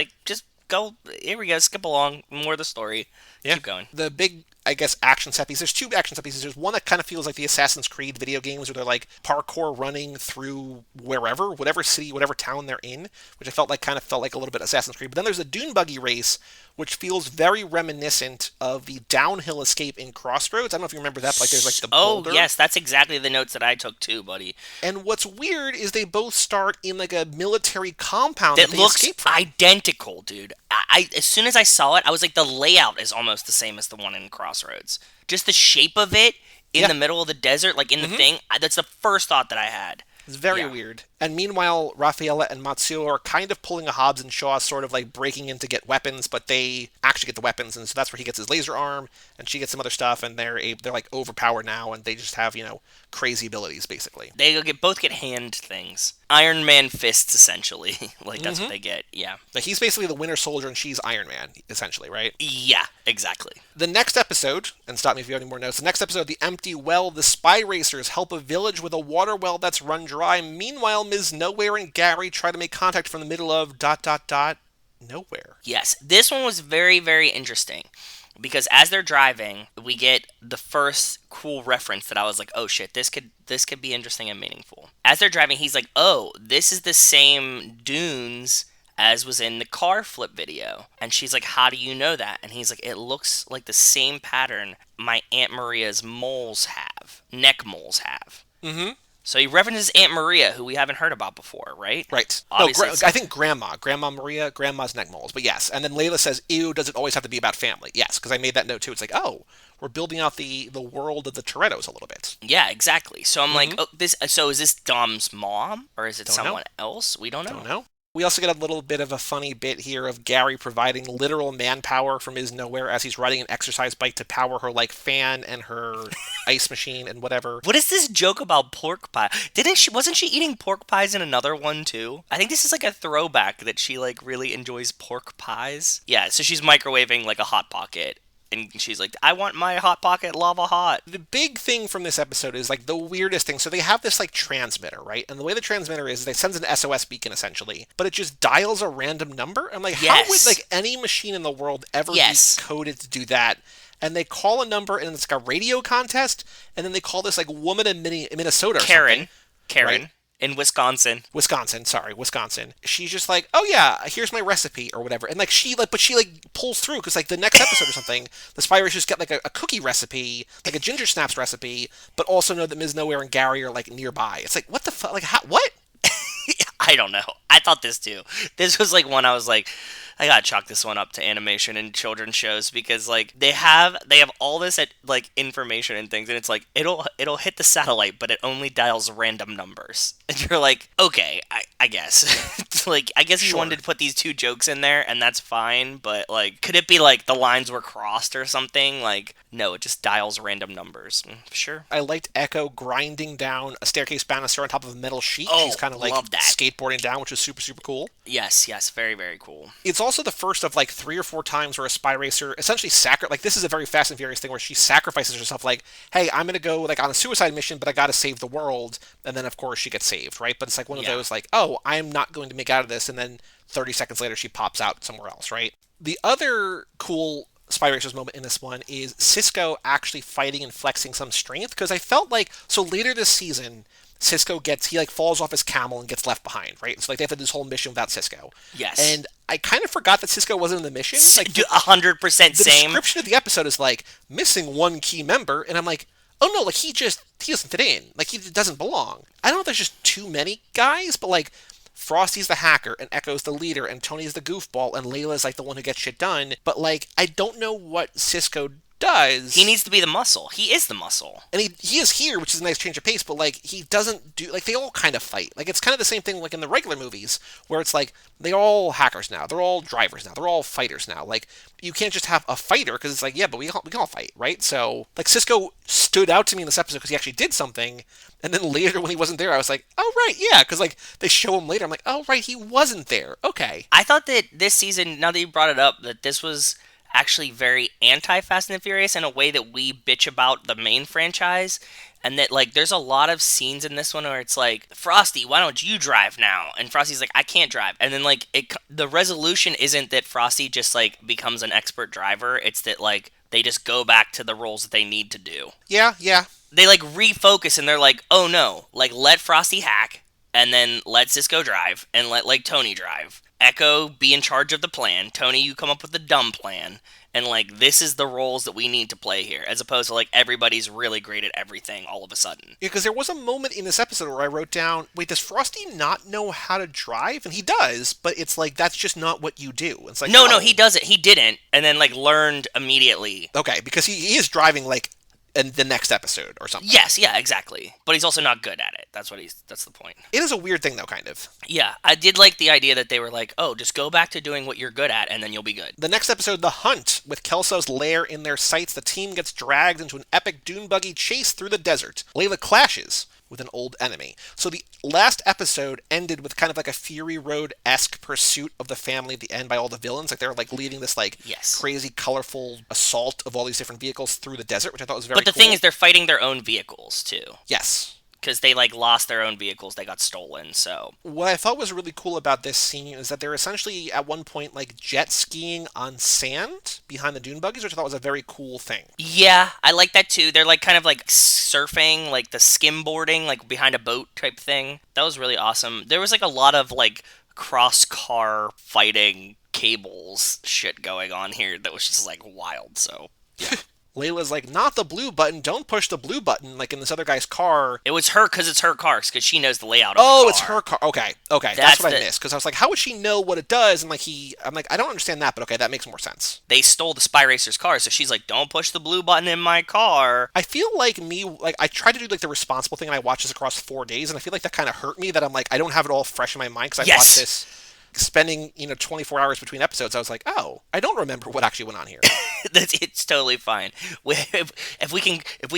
go, here we go, skip along, more of the story. Yeah. Keep going. The big, I guess, action set piece. There's 2 action set pieces. There's one that kind of feels like the Assassin's Creed video games where they're, like, parkour running through wherever, whatever city, whatever town they're in, which I felt like a little bit Assassin's Creed. But then there's a Dune buggy race, which feels very reminiscent of the downhill escape in Crossroads. I don't know if you remember that, but, like, there's, like, the boulder. Oh, yes, that's exactly the notes that I took too, buddy. And what's weird is they both start in, like, a military compound that they looks escape from. identical, dude. I as soon as I saw it, I was like, the layout is almost the same as the one in Crossroads. Just the shape of it in the middle of the desert, like in the thing, that's the first thought that I had. It's very Yeah. weird. And meanwhile, Raffaella and Matsuo are kind of pulling a Hobbs and Shaw, sort of like breaking in to get weapons, but they actually get the weapons, and so that's where he gets his laser arm, and she gets some other stuff, and they're like overpowered now, and they just have, crazy abilities, basically. They both get hand things. Iron Man fists, essentially. Like, that's what they get, yeah. Like, he's basically the Winter Soldier, and she's Iron Man, essentially, right? Yeah, exactly. The next episode, and stop me if you have any more notes, the next episode, The Empty Well, the spy racers help a village with a water well that's run dry. Meanwhile, Ms. Nowhere and Gary try to make contact from the middle of ... nowhere. Yes, this one was very, very interesting. Because as they're driving, we get the first cool reference that I was like, oh shit, this could be interesting and meaningful. As they're driving, he's like, oh, this is the same dunes as was in the car flip video. And she's like, how do you know that? And he's like, it looks like the same pattern my Aunt Maria's moles have. Neck moles have. Mm-hmm. So he references Aunt Maria, who we haven't heard about before, right? Right. Obviously, No, I think Grandma Maria, Grandma's neck moles. But yes, and then Layla says, ew, does it always have to be about family? Yes, because I made that note too. It's like, oh, we're building out the world of the Torettos a little bit. Yeah, exactly. So I'm like, oh, so is this Dom's mom? Or is it Don't know. someone else? We don't know. Don't know. We also get a little bit of a funny bit here of Gary providing literal manpower from his nowhere as he's riding an exercise bike to power her like fan and her ice machine and whatever. What is this joke about pork pie? Wasn't she eating pork pies in another one too? I think this is like a throwback that she like really enjoys pork pies. Yeah, so she's microwaving like a Hot Pocket. And she's like, I want my Hot Pocket lava hot. The big thing from this episode is like the weirdest thing. So they have this like transmitter, right? And the way the transmitter is they sends an SOS beacon essentially, but it just dials a random number. I'm like, how would like any machine in the world ever be coded to do that? And they call a number and it's like a radio contest, and then they call this like woman in Minnesota or something. Karen. Right? In Wisconsin. Wisconsin. She's just like, oh yeah, here's my recipe or whatever. And like she pulls through because like the next episode or something, the spy racers get like a cookie recipe, like a ginger snaps recipe, but also know that Ms. Nowhere and Gary are like nearby. It's like, what the fuck? Like, what? I don't know. I thought this too. This was like one I was like, I gotta chalk this one up to animation and children's shows because like they have all this like information and things, and it's like it'll hit the satellite, but it only dials random numbers, and you're like, okay, I guess like I guess you wanted to put these two jokes in there, and that's fine, but like could it be like the lines were crossed or something? Like no, it just dials random numbers. Sure. I liked Echo grinding down a staircase banister on top of a metal sheet. Oh, she's kind of like skateboarding down, which was super super cool. Yes, very very cool. It's also the first of like 3 or 4 times where a spy racer essentially like this is a very Fast and Furious thing where she sacrifices herself like, hey, I'm gonna go like on a suicide mission, but I gotta save the world, and then of course she gets saved, right? But it's like one of those like, oh, I'm not going to make out of this, and then 30 seconds later she pops out somewhere else, right? The other cool Spy Racers moment in this one is Cisco actually fighting and flexing some strength, because I felt like, so later this season, Cisco he falls off his camel and gets left behind, right? So like they have to do this whole mission without Cisco. Yes. And I kind of forgot that Cisco wasn't in the mission. Like 100% same. The description of the episode is like missing one key member, and I'm like, oh no, like he doesn't fit in. Like he doesn't belong. I don't know if there's just too many guys, but like Frosty's the hacker, and Echo's the leader, and Tony's the goofball, and Layla's like the one who gets shit done. But like I don't know what Cisco does. He needs to be the muscle. He is the muscle. And he is here, which is a nice change of pace, but like he doesn't do like they all kind of fight. Like it's kind of the same thing like in the regular movies where it's like they're all hackers now, they're all drivers now, they're all fighters now. Like you can't just have a fighter because it's like, yeah, but we can all fight, right? So like Cisco stood out to me in this episode because he actually did something, and then later when he wasn't there I was like, oh right, yeah, because like they show him later, I'm like, oh right, he wasn't there. Okay. I thought that this season, now that you brought it up, that this was actually very anti-Fast and Furious in a way that we bitch about the main franchise, and that like there's a lot of scenes in this one where it's like, Frosty, why don't you drive now? And Frosty's like, I can't drive. And then like the resolution isn't that Frosty just like becomes an expert driver, it's that like they just go back to the roles that they need to do. Yeah. They like refocus and they're like, oh no, like let Frosty hack and then let Cisco drive and let like Tony drive. Echo, be in charge of the plan. Tony, you come up with the dumb plan. And, like, this is the roles that we need to play here. As opposed to, like, everybody's really great at everything all of a sudden. Yeah, because there was a moment in this episode where I wrote down, wait, does Frosty not know how to drive? And he does, but it's like, that's just not what you do. It's like, No, he doesn't. He didn't. And then, like, learned immediately. Okay, because he is driving, like, in the next episode or something. Yes, yeah, exactly. But he's also not good at it. That's the point. It is a weird thing, though, kind of. Yeah, I did like the idea that they were like, oh, just go back to doing what you're good at, and then you'll be good. The next episode, The Hunt. With Kelso's lair in their sights, the team gets dragged into an epic dune buggy chase through the desert. Layla clashes with an old enemy. So the last episode ended with kind of like a Fury Road-esque pursuit of the family at the end by all the villains. Like they're like leading this like crazy, colorful assault of all these different vehicles through the desert, which I thought was very cool. But the thing is, they're fighting their own vehicles, too. Yes. Because they, like, lost their own vehicles. They got stolen, so... What I thought was really cool about this scene is that they're essentially, at one point, like, jet skiing on sand behind the dune buggies, which I thought was a very cool thing. Yeah, I like that, too. They're, like, kind of, like, surfing, like, the skimboarding, like, behind a boat type thing. That was really awesome. There was, like, a lot of, like, cross-car fighting cables shit going on here that was just, like, wild, so... Yeah. Layla's like, not the blue button, don't push the blue button, like in this other guy's car. It was her, because it's her car, because she knows the layout of the car. Oh, it's her car. Okay, that's what I missed, because I was like, how would she know what it does? And like, I'm like, I don't understand that, but okay, that makes more sense. They stole the Spy Racer's car, so she's like, don't push the blue button in my car. I feel like I tried to do like the responsible thing, and I watched this across 4 days, and I feel like that kind of hurt me, that I'm like, I don't have it all fresh in my mind, because I watched this spending 24 hours between episodes. I was like, oh, I don't remember what actually went on here. It's totally fine. If we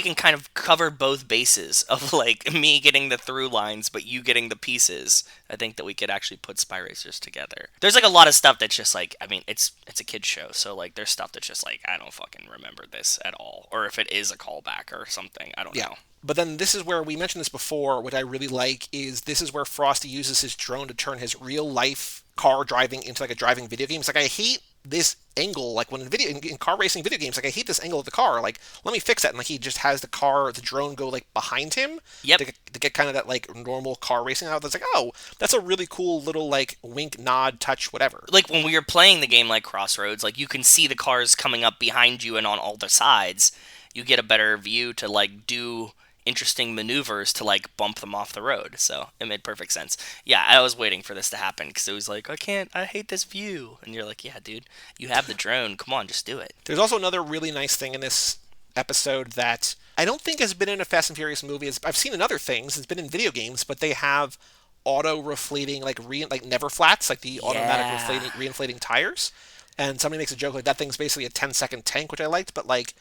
can kind of cover both bases of like me getting the through lines but you getting the pieces, I think that we could actually put Spy Racers together. There's like a lot of stuff that's just like, I mean, it's a kid's show, so like there's stuff that's just like, I don't fucking remember this at all, or if it is a callback or something, I don't know. But then this is where we mentioned this before. What I really like is this is where Frosty uses his drone to turn his real life car driving into like a driving video game. It's like, I hate this angle, like when in car racing video games, like I hate this angle of the car. Like, let me fix that. And like he just has the drone go like behind him. Yep. To get kind of that like normal car racing out. That's like, oh, that's a really cool little like wink, nod, touch, whatever. Like when we were playing the game like Crossroads, like you can see the cars coming up behind you and on all the sides. You get a better view to like do interesting maneuvers to like bump them off the road, so it made perfect sense. Yeah, I was waiting for this to happen because it was like, I hate this view, and you're like, yeah, dude, you have the drone, come on, just do it. There's also another really nice thing in this episode that I don't think has been in a Fast and Furious movie. I've seen in other things, it's been in video games, but they have auto-reflating, like never flats, like the automatic reinflating tires. And somebody makes a joke like that thing's basically a 10-second tank, which I liked, but like,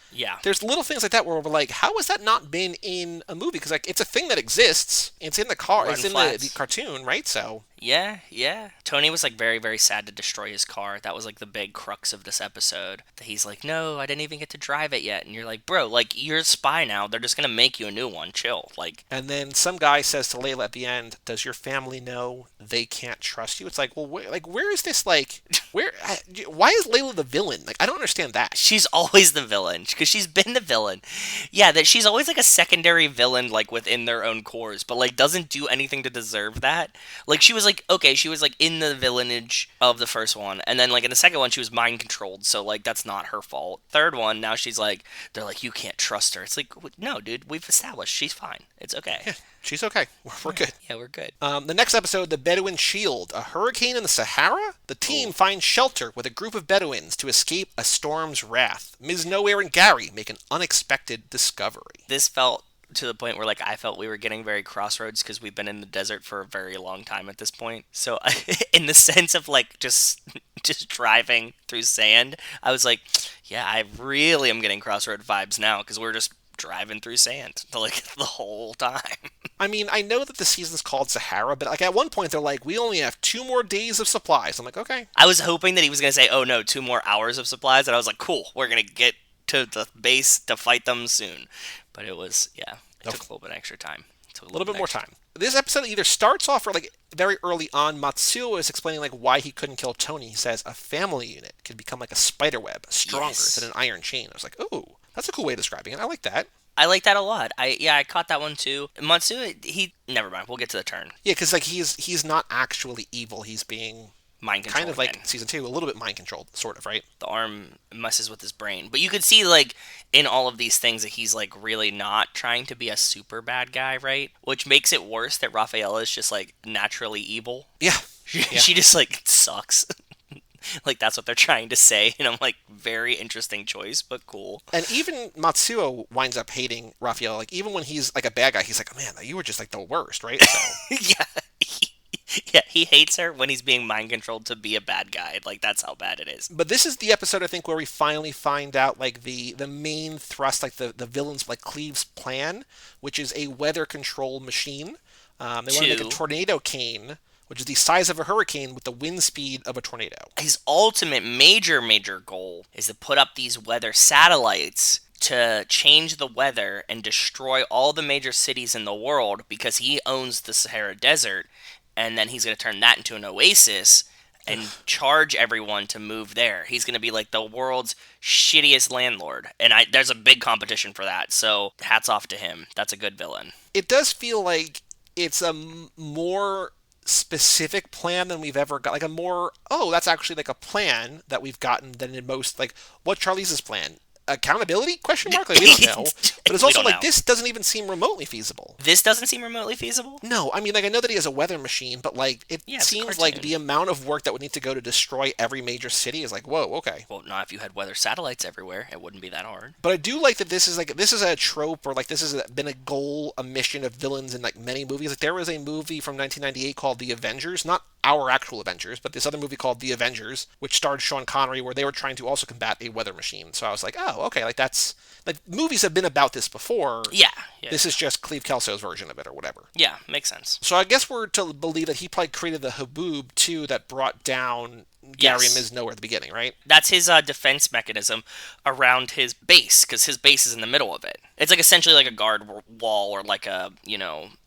there's little things like that where we're like, how has that not been in a movie? Because like, it's a thing that exists. It's in the car. It's in the cartoon, right? So yeah. Tony was like very, very sad to destroy his car. That was like the big crux of this episode. That he's like, no, I didn't even get to drive it yet. And you're like, bro, like you're a spy now. They're just gonna make you a new one. Chill. Like. And then some guy says to Layla at the end, "Does your family know they can't trust you?" It's like, well, where is this like? Why is Layla the villain? Like, I don't understand that. She's always the villain because she's been the villain. Yeah, that she's always like a secondary villain, like within their own cores, but like doesn't do anything to deserve that. Like she was like, okay, she was like in the villainage of the first one, and then like in the second one she was mind controlled, so like that's not her fault. Third one, now she's like, they're like, you can't trust her. It's like, no, dude, we've established she's fine. It's okay. Yeah, she's okay. We're good. Yeah, we're good. The next episode, the Bedouin Shield. A hurricane in the Sahara? The team finds shelter with a group of Bedouins to escape a storm's wrath. Ms. Nowhere and Gary make an unexpected discovery. This felt to the point where like I felt we were getting very Crossroads because we've been in the desert for a very long time at this point. So in the sense of like just driving through sand, I was like, yeah, I really am getting Crossroad vibes now because we're just driving through sand like the whole time. I mean, I know that the season's called Sahara, but like at one point they're like, we only have 2 more days of supplies. I'm like, okay. I was hoping that he was going to say, oh no, 2 more hours of supplies, and I was like, cool, we're going to get to the base to fight them soon. But it was, it took a little bit extra time. A little bit more time. This episode either starts off or like very early on, Matsuo is explaining like why he couldn't kill Tony. He says a family unit can become like a spider web, stronger than an iron chain. I was like, oh, that's a cool way of describing it. I like that. I like that a lot. I caught that one too. Matsuo, never mind. We'll get to the turn. Yeah, because like he's not actually evil. He's being mind controlled. Kind of like season 2, a little bit mind controlled, sort of, right? The arm messes with his brain, but you could see like in all of these things that he's like really not trying to be a super bad guy, right? Which makes it worse that Rafaela is just like naturally evil. Yeah. She just like sucks. Like that's what they're trying to say, and I'm like, very interesting choice, but cool. And even Matsuo winds up hating Raphael. Like, even when he's like a bad guy, he's like, oh, man, you were just like the worst, right? So. Yeah. Yeah, he hates her when he's being mind controlled to be a bad guy. Like that's how bad it is. But this is the episode, I think, where we finally find out like the main thrust, like the villain's like Cleve's plan, which is a weather control machine. They want to make a tornado cane, which is the size of a hurricane with the wind speed of a tornado. His ultimate major goal is to put up these weather satellites to change the weather and destroy all the major cities in the world because he owns the Sahara Desert, and then he's going to turn that into an oasis and charge everyone to move there. He's going to be like the world's shittiest landlord, and there's a big competition for that, so hats off to him. That's a good villain. It does feel like it's a more specific plan than we've ever got. Like a more, that's actually like a plan that we've gotten than in most, like, what Charlize's plan? Accountability? Question mark? Like, we don't know. But it's also like, this doesn't even seem remotely feasible. This doesn't seem remotely feasible? No, I mean, like, I know that he has a weather machine, but, like, it seems like the amount of work that would need to go to destroy every major city is like, whoa, okay. Well, not if you had weather satellites everywhere. It wouldn't be that hard. But I do like that this is a trope, or, like, this has been a goal, a mission of villains in, like, many movies. Like, there was a movie from 1998 called The Avengers, not our actual Avengers, but this other movie called The Avengers, which starred Sean Connery, where they were trying to also combat a weather machine. So I was like, oh, okay, like, that's... Like, movies have been about this before. Yeah. This is just Cleve Kelso's version of it, or whatever. Yeah, makes sense. So I guess we're to believe that he probably created the Haboob, too, that brought down Gary and Ms. Nowhere at the beginning, right? That's his defense mechanism around his base, because his base is in the middle of it. It's like essentially like a guard wall or like a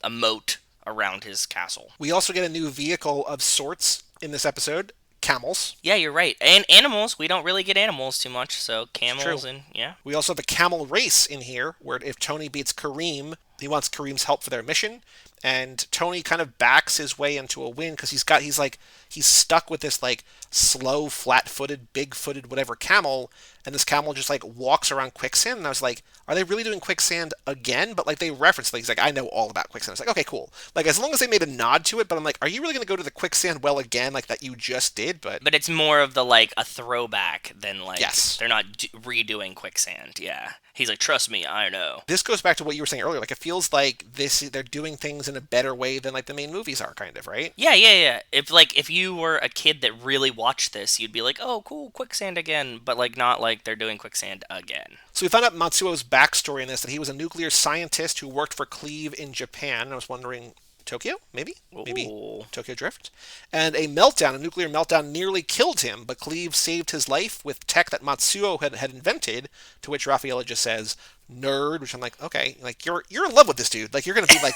moat around his castle. We also get a new vehicle of sorts in this episode. Camels. Yeah, you're right. And animals. We don't really get animals too much, so camels and, yeah. We also have the Camel Race in here, where if Tony beats Kareem, he wants Kareem's help for their mission, and Tony kind of backs his way into a win, because he's stuck with this, like, slow, flat-footed, big-footed, whatever camel, and this camel just, like, walks around quicksand, and I was like, are they really doing quicksand again? But, like, they reference things, like, I know all about quicksand. I was like, okay, cool. Like, as long as they made a nod to it, but I'm like, are you really going to go to the quicksand well again, like, that you just did? But it's more of the, like, a throwback than, like, yes. They're not redoing quicksand, yeah. He's like, trust me, I know. This goes back to what you were saying earlier. Like, it feels like they're doing things in a better way than, like, the main movies are, kind of, right? Yeah. If you were a kid that really watched this, you'd be like, oh, cool, quicksand again. But, like, not like they're doing quicksand again. So we found out Matsuo's backstory in this, that he was a nuclear scientist who worked for Cleve in Japan. I was wondering... Tokyo, maybe? Ooh. Maybe Tokyo Drift. And a nuclear meltdown, nearly killed him, but Cleve saved his life with tech that Matsuo had invented, to which Raffaella just says, nerd, which I'm like, okay, like, you're in love with this dude. Like, you're going to be like,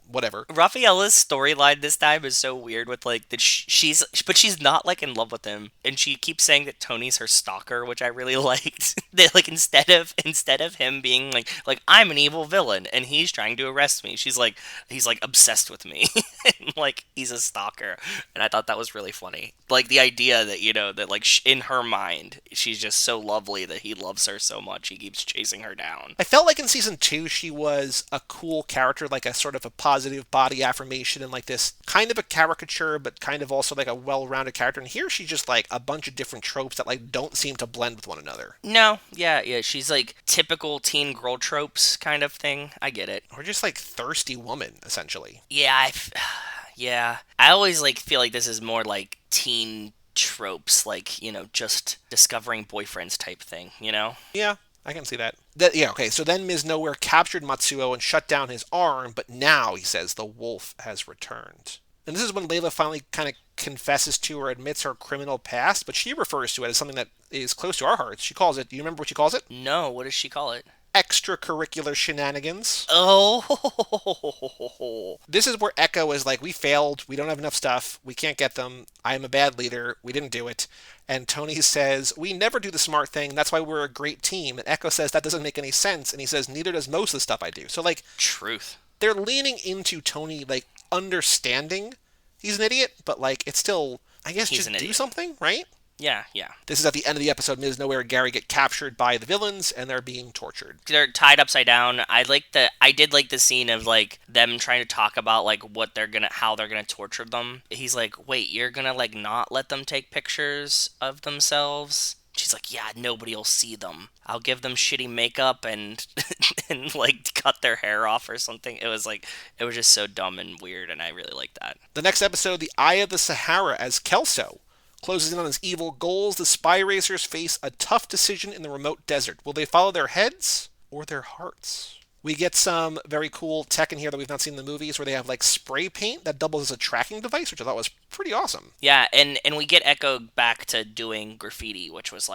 whatever. Raffaella's storyline this time is so weird with, like, that she's not, like, in love with him. And she keeps saying that Tony's her stalker, which I really liked. That, like, instead of him being like, I'm an evil villain and he's trying to arrest me, he's like obsessed with me. And, like, he's a stalker. And I thought that was really funny. Like, the idea that, that, like, in her mind, she's just so lovely that he loves her so much, he keeps chasing her down. I felt like in season 2 she was a cool character, like a sort of a positive body affirmation and like this kind of a caricature, but kind of also like a well-rounded character. And here she's just like a bunch of different tropes that like don't seem to blend with one another. No, yeah, she's like typical teen girl tropes kind of thing. I get it. Or just like thirsty woman, essentially. Yeah, I always like feel like this is more like teen tropes, like, just discovering boyfriends type thing, Yeah. I can see that. Okay, so then Ms. Nowhere captured Matsuo and shut down his arm, but now, he says, the wolf has returned. And this is when Layla finally kind of confesses to or admits her criminal past, but she refers to it as something that is close to our hearts. She calls it, do you remember what she calls it? No, what does she call it? Extracurricular shenanigans. Oh. This is where Echo is like, we failed, we don't have enough stuff, we can't get them, I am a bad leader, we didn't do it. And Tony says, we never do the smart thing, that's why we're a great team. And Echo says, that doesn't make any sense. And he says, neither does most of the stuff I do. So, like, truth. They're leaning into Tony, like, understanding he's an idiot, but, like, it's still, I guess, just do something, right? Yeah, yeah. This is at the end of the episode. Ms. Nowhere and Gary get captured by the villains, and they're being tortured. They're tied upside down. I did like the scene of like them trying to talk about like how they're gonna torture them. He's like, wait, you're gonna like not let them take pictures of themselves? She's like, yeah, nobody will see them. I'll give them shitty makeup and and like cut their hair off or something. It was just so dumb and weird, and I really liked that. The next episode, The Eye of the Sahara, as Kelso closes in on his evil goals, the spy racers face a tough decision in the remote desert. Will they follow their heads or their hearts? We get some very cool tech in here that we've not seen in the movies, where they have like spray paint that doubles as a tracking device, which I thought was pretty awesome. Yeah, and we get Echo back to doing graffiti, which was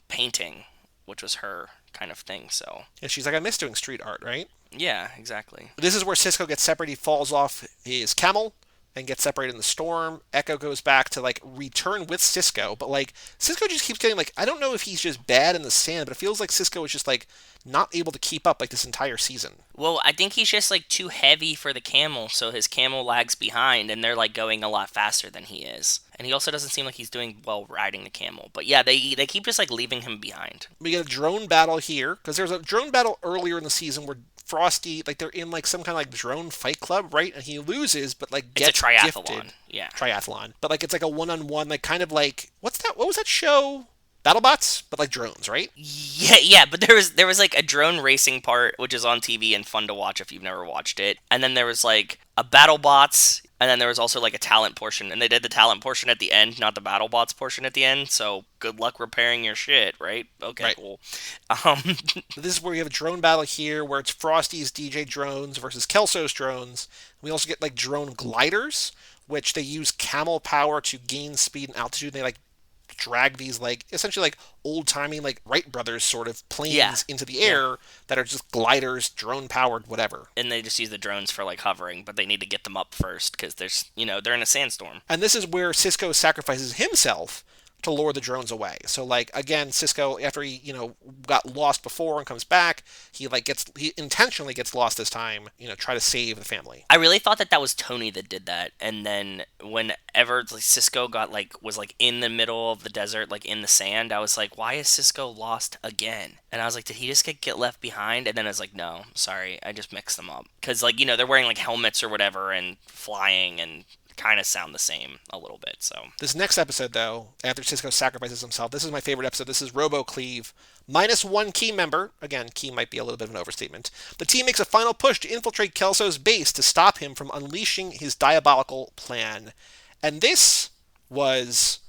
painting, which was her kind of thing. So And she's like, I miss doing street art, right? yeah, exactly. This is where Cisco gets separated. He falls off his camel and gets separated in the storm. Echo goes back to like return with Cisco, but like Cisco just keeps getting like, I don't know if he's just bad in the sand, but it feels like Cisco is just like not able to keep up like this entire season. Well, I think he's just like too heavy for the camel, so his camel lags behind, and they're like going a lot faster than he is. And he also doesn't seem like he's doing well riding the camel. But yeah, they keep just like leaving him behind. We get a drone battle here, because there's a drone battle earlier in the season where Frosty, like they're in like some kind of like drone fight club, right? And he loses, but like gets It's a triathlon. gifted. Yeah. Triathlon. But like it's like a one-on-one, like kind of like, what was that show? BattleBots, but like drones, right? Yeah, but there was like a drone racing part, which is on TV and fun to watch if you've never watched it. And then there was like a BattleBots, and then there was also like a talent portion. And they did the talent portion at the end, not the BattleBots portion at the end. So good luck repairing your shit, right? Okay, Right. cool. This is where we have a drone battle here, where it's Frosty's DJ drones versus Kelso's drones. We also get like drone gliders, which they use camel power to gain speed and altitude. They like drag these like essentially like old-timey like Wright brothers sort of planes into the air that are just gliders, drone powered, whatever. And they just use the drones for like hovering, but they need to get them up first because they're in a sandstorm. And this is where Cisco sacrifices himself to lure the drones away. So like again, Cisco, after he got lost before and comes back, he intentionally gets lost this time. Try to save the family. I really thought that was Tony that did that, and then whenever like, Cisco was in the middle of the desert, like in the sand, I was like, why is Cisco lost again? And I was like, did he just get left behind? And then I was like, no, sorry, I just mixed them up because they're wearing like helmets or whatever and flying and kind of sound the same a little bit. So this next episode, though, after Cisco sacrifices himself, this is my favorite episode. This is RoboCleave. -1 key member. Again, key might be a little bit of an overstatement. The team makes a final push to infiltrate Kelso's base to stop him from unleashing his diabolical plan. And this was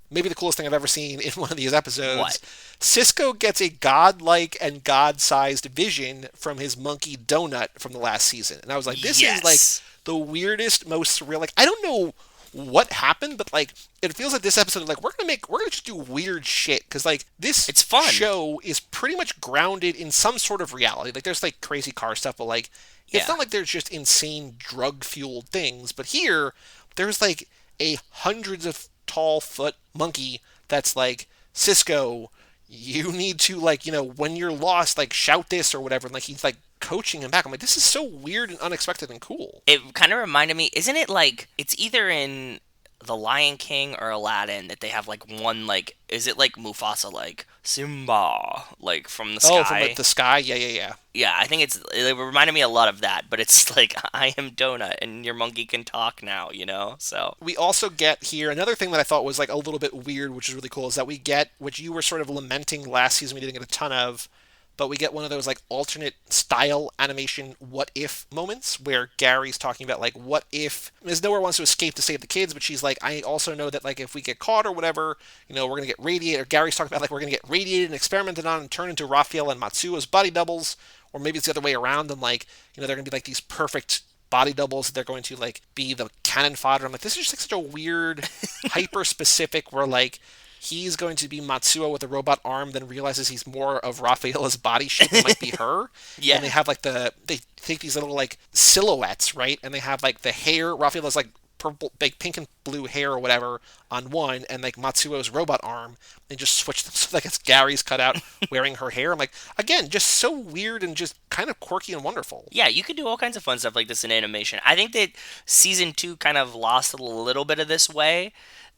maybe the coolest thing I've ever seen in one of these episodes. What? Cisco gets a godlike and god-sized vision from his monkey donut from the last season. And I was like, this is like the weirdest, most surreal. Like, I don't know what happened, but like it feels like this episode, like we're gonna just do weird shit because like it's fun. Show is pretty much grounded in some sort of reality. Like there's like crazy car stuff, but like it's not like there's just insane drug fueled things. But here there's like a hundreds of tall foot monkey that's like, Cisco, you need to like when you're lost, like shout this or whatever, and like he's like coaching him back. I'm like, this is so weird and unexpected and cool. It kind of reminded me, isn't it like it's either in The Lion King or Aladdin that they have like one like, is it like Mufasa like Simba like from the sky? Oh, from like the sky, yeah. Yeah, I think it reminded me a lot of that, but it's like I am Donut and your monkey can talk now, So we also get here another thing that I thought was like a little bit weird, which is really cool, is that we get, which you were sort of lamenting last season we didn't get a ton of, but we get one of those like alternate style animation what if moments where Gary's talking about like, what if Ms. Nowhere wants to escape to save the kids, but she's like, I also know that like if we get caught or whatever, we're gonna get radiated. Or Gary's talking about like we're gonna get radiated and experimented on and turn into Raphael and Matsuo's body doubles, or maybe it's the other way around and like they're gonna be like these perfect body doubles that they're going to like be the cannon fodder. I'm like, this is just like such a weird hyper specific where like he's going to be Matsuo with a robot arm, then realizes he's more of Raphaela's body shape and might be her. Yeah. And they have like they take these little like silhouettes, right? And they have like the hair, Raphaela's like purple, like pink and blue hair or whatever on one, and like Matsuo's robot arm. They just switch them so like it's Gary's cut out wearing her hair. I'm like, again, just so weird and just kind of quirky and wonderful. Yeah, you could do all kinds of fun stuff like this in animation. I think that season 2 kind of lost a little bit of this way.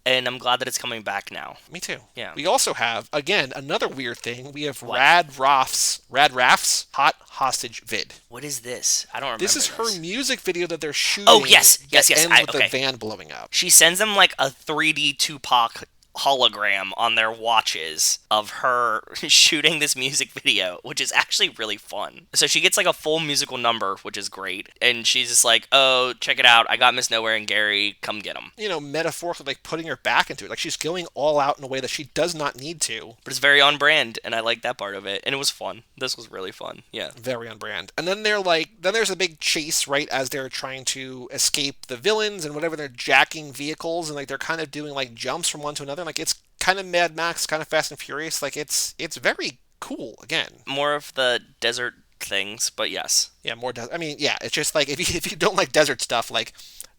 and I'm glad that it's coming back now. Me too. Yeah. We also have, again, another weird thing. We have What? Rad Raff's Hot Hostage vid. What is this? I don't remember. This is her music video that they're shooting. Oh, yes. That ends with okay. the van blowing up. She sends them like a 3D Tupac hologram on their watches of her shooting this music video, which is actually really fun. So she gets like a full musical number, which is great, and she's just like, oh, check it out, I got Miss Nowhere and Gary, come get them. You know, metaphorically, like putting her back into it. Like she's going all out in a way that she does not need to. But it's very on brand, and I like that part of it, and it was fun. This was really fun. Yeah. Very on brand. And then then there's a big chase, right, as they're trying to escape the villains and whatever. They're jacking vehicles, and like they're kind of doing like jumps from one to another. Like it's kind of Mad Max, kind of Fast and Furious. Like it's very cool. Again, More of the desert things, but yes. yeah, more desert. I mean, yeah, it's just like if you don't like desert stuff, like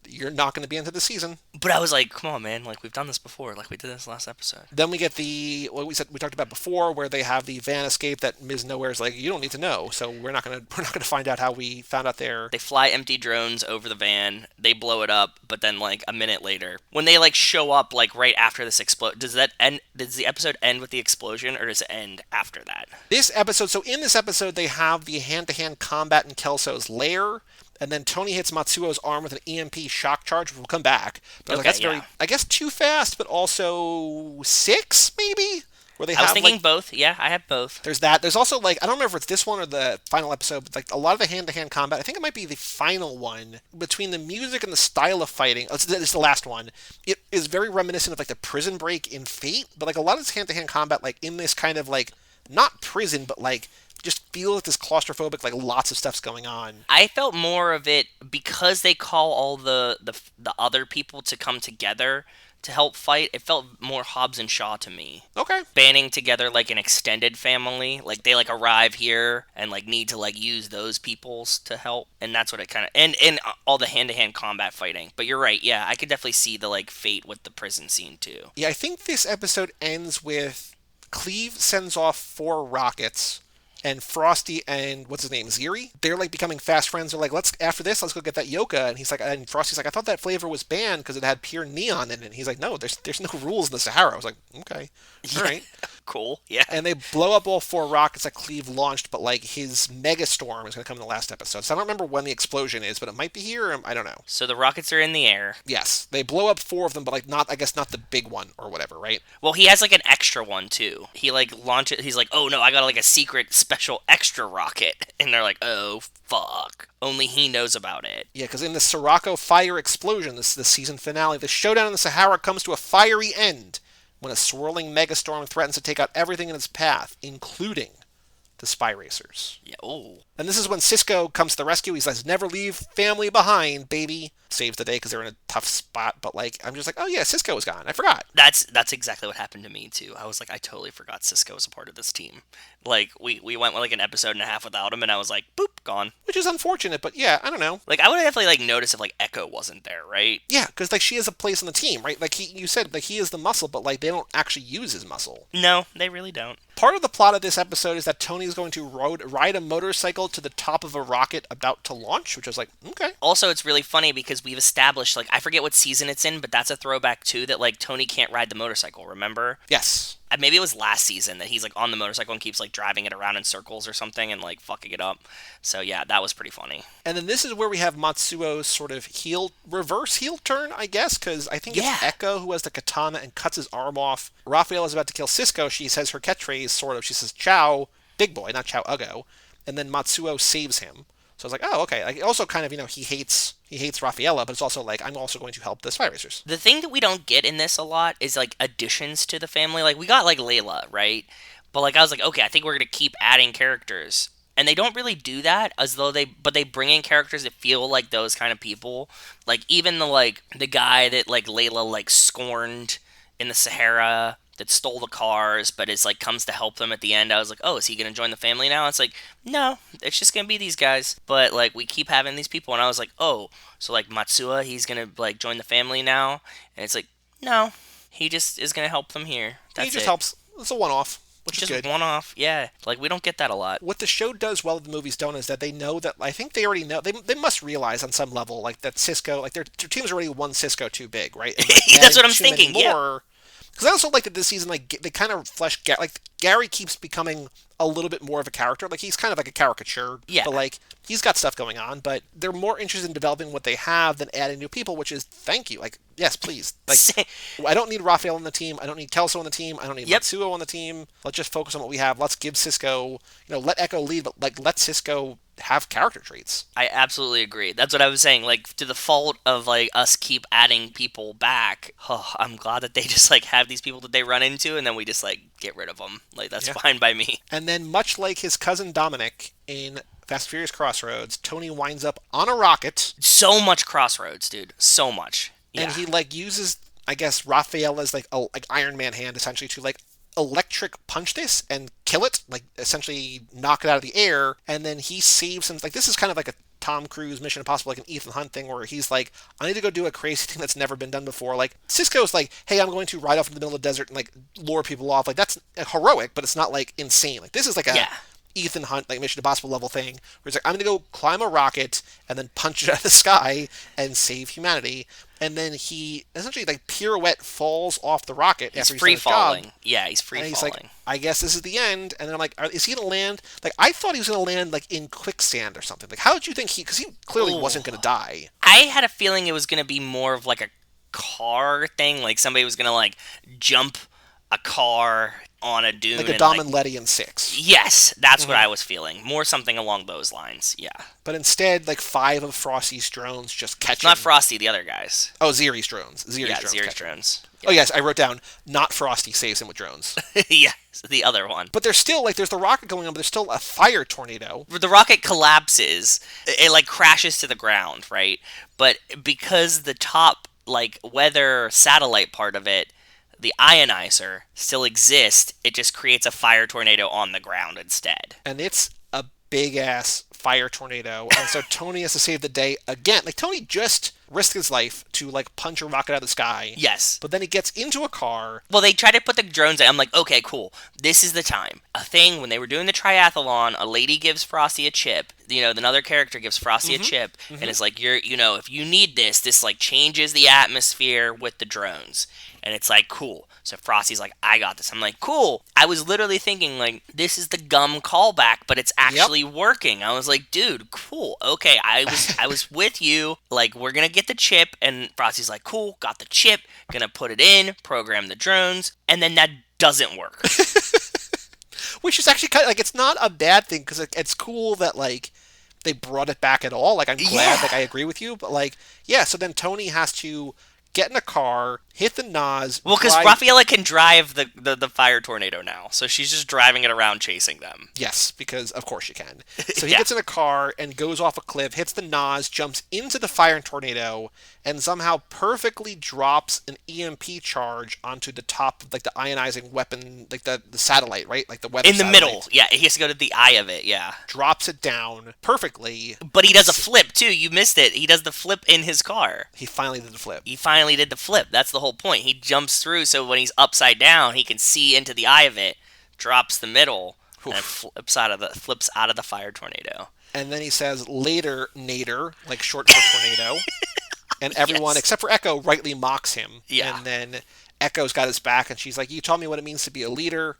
you're not going to be into the season. But I was like, come on, man, like we've done this before, like we did this last episode. Then we get what we talked about before, where they have the van escape that Ms. Nowhere's like, you don't need to know, so we're not gonna find out how we found out there. They fly empty drones over the van, they blow it up, but then like a minute later, when they like show up like right after this does the episode end with the explosion, or does it end after that? So in this episode, they have the hand-to-hand combat in Kelso's lair, and then Tony hits Matsuo's arm with an EMP shock charge, which will come back. But Okay, that's yeah. very, I guess, too fast, but also 6, maybe? Where they I was have, thinking like, both. Yeah, I have both. there's that. There's also, like, I don't remember if it's this one or the final episode, but, like, a lot of the hand-to-hand combat, I think it might be the final one, between the music and the style of fighting, it's the last one, it is very reminiscent of, like, the prison break in Fate, but, like, a lot of this hand-to-hand combat, like, in this kind of, like, not prison, but, like, just feel like this claustrophobic, like, lots of stuff's going on. I felt more of it because they call all the other people to come together to help fight. It felt more Hobbs and Shaw to me. Okay. Banding together like an extended family, like they like arrive here and like need to like use those peoples to help, and that's what it kind of and all the hand-to-hand combat fighting. But you're right, yeah, I could definitely see the like Fate with the prison scene too. Yeah, I think this episode ends with Cleve sends off 4 rockets, and Frosty and what's his name, Ziri, they're like becoming fast friends. They're like, let's go get that Yoka. And he's like, and Frosty's like, I thought that flavor was banned because it had pure neon in it. And he's like, no, there's no rules in the Sahara. I was like, okay, all right. Cool, yeah. And they blow up all 4 rockets that Cleve launched, but like his Megastorm is going to come in the last episode. So I don't remember when the explosion is, but it might be here. I don't know. So the rockets are in the air. Yes, they blow up 4 of them, but like not the big one or whatever, right? Well, he has like an extra one too. He like launches. He's like, oh no, I got like a secret special extra rocket, and they're like, oh fuck, only he knows about it. Yeah, because in the Sirocco fire explosion, this is the season finale, the showdown in the Sahara comes to a fiery end when a swirling megastorm threatens to take out everything in its path, including the spy racers. Yeah. Oh. And this is when Cisco comes to the rescue. He says, never leave family behind, baby. Saves the day because they're in a tough spot. But, like, I'm just like, oh, yeah, Cisco is gone. I forgot. That's exactly what happened to me, too. I was like, I totally forgot Cisco was a part of this team. Like, we went like an episode and a half without him, and I was like, boop, gone. Which is unfortunate, but yeah, I don't know. Like, I would have definitely, like, noticed if, like, Echo wasn't there, right? Yeah, because, like, she has a place on the team, right? Like, you said, like, he is the muscle, but, like, they don't actually use his muscle. No, they really don't. Part of the plot of this episode is that Tony is going to ride a motorcycle to the top of a rocket about to launch, which I was like, okay. Also, it's really funny because we've established, like, I forget what season it's in, but that's a throwback, too, that, like, Tony can't ride the motorcycle, remember? Yes. Maybe it was last season that he's, like, on the motorcycle and keeps, like, driving it around in circles or something and, like, fucking it up. So, yeah, that was pretty funny. And then this is where we have Matsuo's sort of reverse heel turn, I guess, because I think it's Echo who has the katana and cuts his arm off. Raphael is about to kill Cisco. She says her catchphrase, sort of. She says, "Ciao, big boy," not "Ciao, Uggo." And then Matsuo saves him. So I was like, oh, okay. Like, also kind of, he hates Raffaella, but it's also like, I'm also going to help the spy racers. The thing that we don't get in this a lot is, like, additions to the family. Like, we got, like, Layla, right? But, like, I was like, okay, I think we're going to keep adding characters. And they don't really do that, but they bring in characters that feel like those kind of people. Like, even the guy that, like, Layla, like, scorned in the Sahara, that stole the cars, but is like comes to help them at the end. I was like, oh, is he gonna join the family now? It's like, no, it's just gonna be these guys. But like we keep having these people, and I was like, oh, so like Matsuo, he's gonna like join the family now, and it's like, no, he just is gonna help them here. That's he just it. helps. It's a one-off. which is Just good. one-off, yeah. Like, we don't get that a lot. What the show does well that the movies don't is that they know that, I think they already know, they must realize on some level, like, that Cisco, like, their team's already one Cisco too big, right? And, like, That's what I'm adding too many thinking, yeah. more, because I also like that this season, like, they kind of flesh, like, Gary keeps becoming a little bit more of a character. Like, he's kind of like a caricature, Yeah. but, like, he's got stuff going on, but they're more interested in developing what they have than adding new people, which is, thank you. Like, yes, please. Like, I don't need Raphael on the team. I don't need Kelso on the team. I don't need Matsuo on the team. Let's just focus on what we have. Let's give Cisco, let Echo lead, but, like, let Cisco have character traits. I absolutely agree. That's what I was saying. Like, to the fault of, like, us keep adding people back, I'm glad that they just, like, have these people that they run into, and then we just, like, get rid of them. Like, that's fine by me. And then, much like his cousin Dominic in Fast and Furious Crossroads, Tony winds up on a rocket. So much Crossroads, dude. So much. Yeah. And he, like, uses, I guess, Raphaela's, like, Iron Man hand, essentially, to, like, electric punch this and kill it, like, essentially knock it out of the air, and then he saves him. Like, this is kind of like a Tom Cruise Mission Impossible, like an Ethan Hunt thing, where he's like, I need to go do a crazy thing that's never been done before. Like, Cisco's like, hey, I'm going to ride off into the middle of the desert and, like, lure people off. Like, that's heroic, but it's not, like, insane. Like, this is like a Ethan Hunt, like, Mission Impossible level thing, where he's like, I'm going to go climb a rocket and then punch it out of the sky and save humanity. And then he essentially, like, pirouette falls off the rocket after he's free done his job. falling. Yeah, he's free And falling. he's like, I guess this is the end. And then I'm like, is he going to land? Like, I thought he was going to land, like, in quicksand or something. Like, how did you think because he clearly wasn't going to die. I had a feeling it was going to be more of, like, a car thing. Like, somebody was going to, like, jump a car on a dune. Like a Dom and Letty in 6. Yes, that's what I was feeling. More something along those lines, yeah. But instead, like, 5 of Frosty's drones just catch him. Not Frosty, the other guys. Oh, Ziri's drones. Ziri's drones. Yeah. Oh, yes, I wrote down, not Frosty saves him with drones. Yes, the other one. But there's still, like, there's the rocket going on, but there's still a fire tornado. The rocket collapses. It, like, crashes to the ground, right? But because the top, like, weather satellite part of it, the ionizer, still exists, it just creates a fire tornado on the ground instead. And it's a big-ass fire tornado. And so Tony has to save the day again. Like, Tony just risked his life to, like, punch a rocket out of the sky. Yes. But then he gets into a car. Well, they try to put the drones in. I'm like, okay, cool. This is the time. A thing, when they were doing the triathlon, a lady gives Frosty a chip. Another character gives Frosty a chip. And it's like, if you need this, like, changes the atmosphere with the drones. And it's like, cool. So Frosty's like, I got this. I'm like, cool. I was literally thinking, like, this is the gum callback, but it's actually working. I was like, dude, cool. Okay, I was with you. Like, we're going to get the chip. And Frosty's like, cool, got the chip. Gonna put it in, program the drones. And then that doesn't work. Which is actually kind of, like, it's not a bad thing, because it's cool that, like, they brought it back at all. Like, I'm glad, like, I agree with you. But, like, yeah, so then Tony has to get in a car, hit the NOS. Well, because Raphaela can drive the fire tornado now, so she's just driving it around chasing them. Yes, because of course you can. So he gets in a car and goes off a cliff, hits the NOS, jumps into the fire tornado, and somehow perfectly drops an EMP charge onto the top of, like, the ionizing weapon, like the satellite, right? Like the weather in the satellite. middle. Yeah, he has to go to the eye of it, yeah. Drops it down perfectly. But he does a flip, too. You missed it. He does the flip in his car. He finally did the flip. He finally did the flip. That's the whole point. He jumps through, so when he's upside down, he can see into the eye of it, drops the middle, and flips out of the fire tornado. And then he says, later, Nader, like short for tornado. And everyone, except for Echo, rightly mocks him. Yeah. And then Echo's got his back, and she's like, you taught me what it means to be a leader,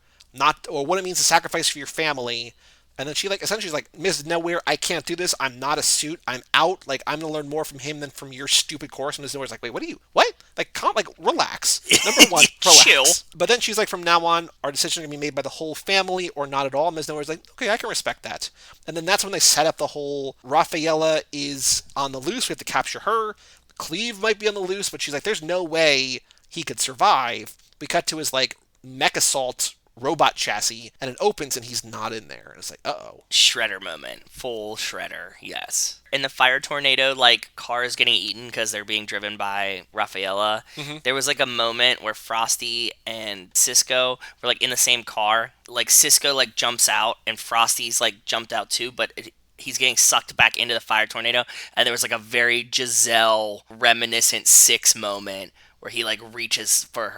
or what it means to sacrifice for your family. And then she, like, essentially is like, Ms. Nowhere, I can't do this. I'm not a suit. I'm out. Like, I'm going to learn more from him than from your stupid course. And Ms. Nowhere's like, wait, what? Like, relax. Number one, relax. Chill. But then she's like, from now on, our decision is going to be made by the whole family or not at all. Ms. Nowhere's like, okay, I can respect that. And then that's when they set up the whole, Raphaela is on the loose. We have to capture her. Cleve might be on the loose, but she's like, there's no way he could survive. We cut to his, like, mech assault robot chassis, and it opens and he's not in there. And it's like, uh-oh. Shredder moment. Full shredder, yes. In the fire tornado, like, cars getting eaten because they're being driven by Raphaela, there was, like, a moment where Frosty and Cisco were, like, in the same car. Like, Cisco, like, jumps out, and Frosty's, like, jumped out too, but he's getting sucked back into the fire tornado, and there was, like, a very Giselle reminiscent 6 moment where he, like, reaches for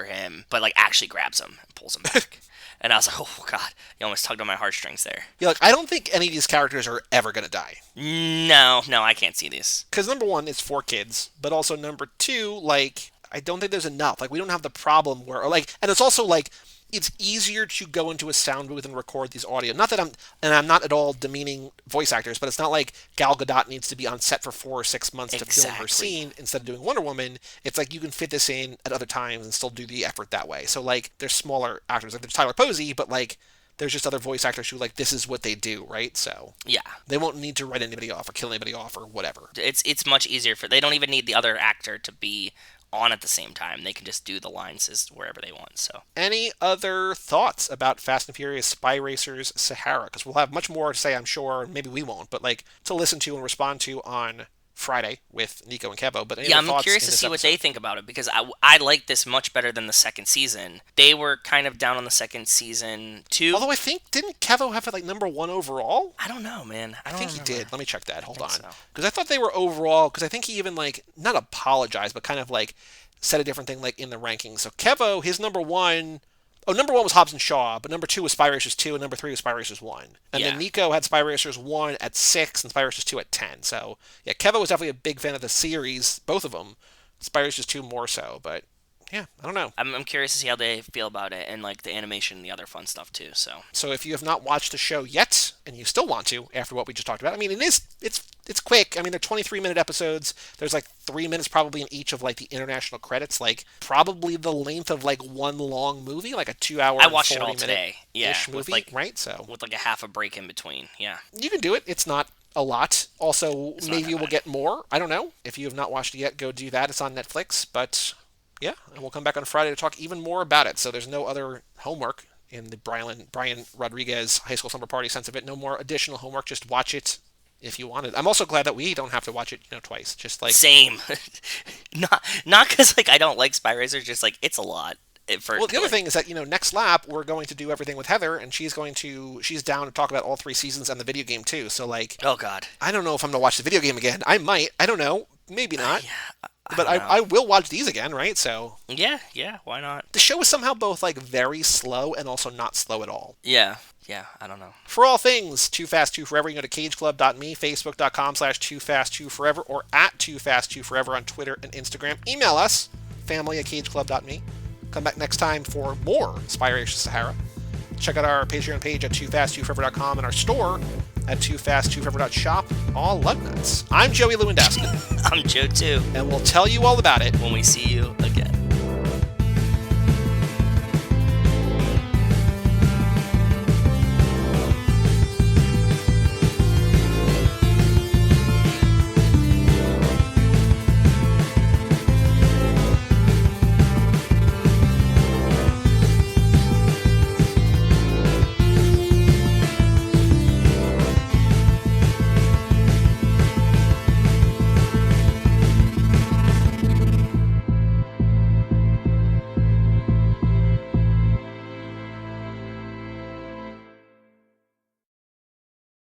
him, but, like, actually grabs him and pulls him back. And I was like, oh god, you almost tugged on my heartstrings there. Yeah, like I don't think any of these characters are ever gonna die. No, I can't see these. Because number one, it's 4 kids, but also number two, like I don't think there's enough. Like we don't have the problem where, or like, and it's also like it's easier to go into a sound booth and record these audio. Not that I'm not at all demeaning voice actors, but it's not like Gal Gadot needs to be on set for 4 or 6 months to film her scene instead of doing Wonder Woman. It's like you can fit this in at other times and still do the effort that way. So like there's smaller actors, like there's Tyler Posey, but like there's just other voice actors who like this is what they do, right? So yeah, they won't need to write anybody off or kill anybody off or whatever. It's much easier they don't even need the other actor to be on at the same time. They can just do the lines as wherever they want. So, any other thoughts about Fast and Furious Spy Racers Sahara? Because we'll have much more to say, I'm sure, and maybe we won't, but like to listen to and respond to on Friday with Nico and Kevo. But yeah, I'm curious to see what they think about it, because I like this much better than the second season. They were kind of down on the second season too. Although I think, didn't Kevo have it like number 1 overall? I don't know, man. I think he did. Let me check that. Hold on. So. Because I thought they were overall, because I think he even like, not apologized, but kind of like said a different thing like in the rankings. So Kevo, his number 1, number 1 was Hobbs and Shaw, but number 2 was Spy Racers 2, and number 3 was Spy Racers 1. And then Nico had Spy Racers 1 at 6, and Spy Racers 2 at 10. So, yeah, Kevo was definitely a big fan of the series, both of them. Spy Racers 2 more so, but yeah, I don't know. I'm curious to see how they feel about it, and like the animation and the other fun stuff too. So if you have not watched the show yet, and you still want to, after what we just talked about, I mean, it's quick. I mean, they're 23-minute episodes. There's like 3 minutes probably in each of like the international credits, like probably the length of like one long movie, like a 2-hour. I watched it all today. Yeah, movie, with right? So with like a half a break in between. Yeah, you can do it. It's not a lot. Also, maybe we'll get more. I don't know. If you have not watched it yet, go do that. It's on Netflix, but. Yeah, and we'll come back on Friday to talk even more about it. So there's no other homework in the Brian Rodriguez High School Summer Party sense of it. No more additional homework. Just watch it if you want it. I'm also glad that we don't have to watch it, twice. Just like same. not because like I don't like Spy Racers. Just like it's a lot. Well, the other thing is that next lap we're going to do everything with Heather, and she's down to talk about all 3 seasons and the video game too. So like, oh god, I don't know if I'm gonna watch the video game again. I might. I don't know. Maybe not. Yeah. But I will watch these again, right? So yeah, why not? The show is somehow both like very slow and also not slow at all. Yeah, I don't know. For all things Too Fast 2 Forever, you can go to cageclub.me, facebook.com/toofast2forever, or at toofast2forever on Twitter and Instagram. Email us, family@cageclub.me. Come back next time for more Spy Racers Sahara. Check out our Patreon page at toofast2forever.com and our store at toofast2forever.shop. All lug nuts. I'm Joey Lewandowski. I'm Joe too. And we'll tell you all about it when we see you again.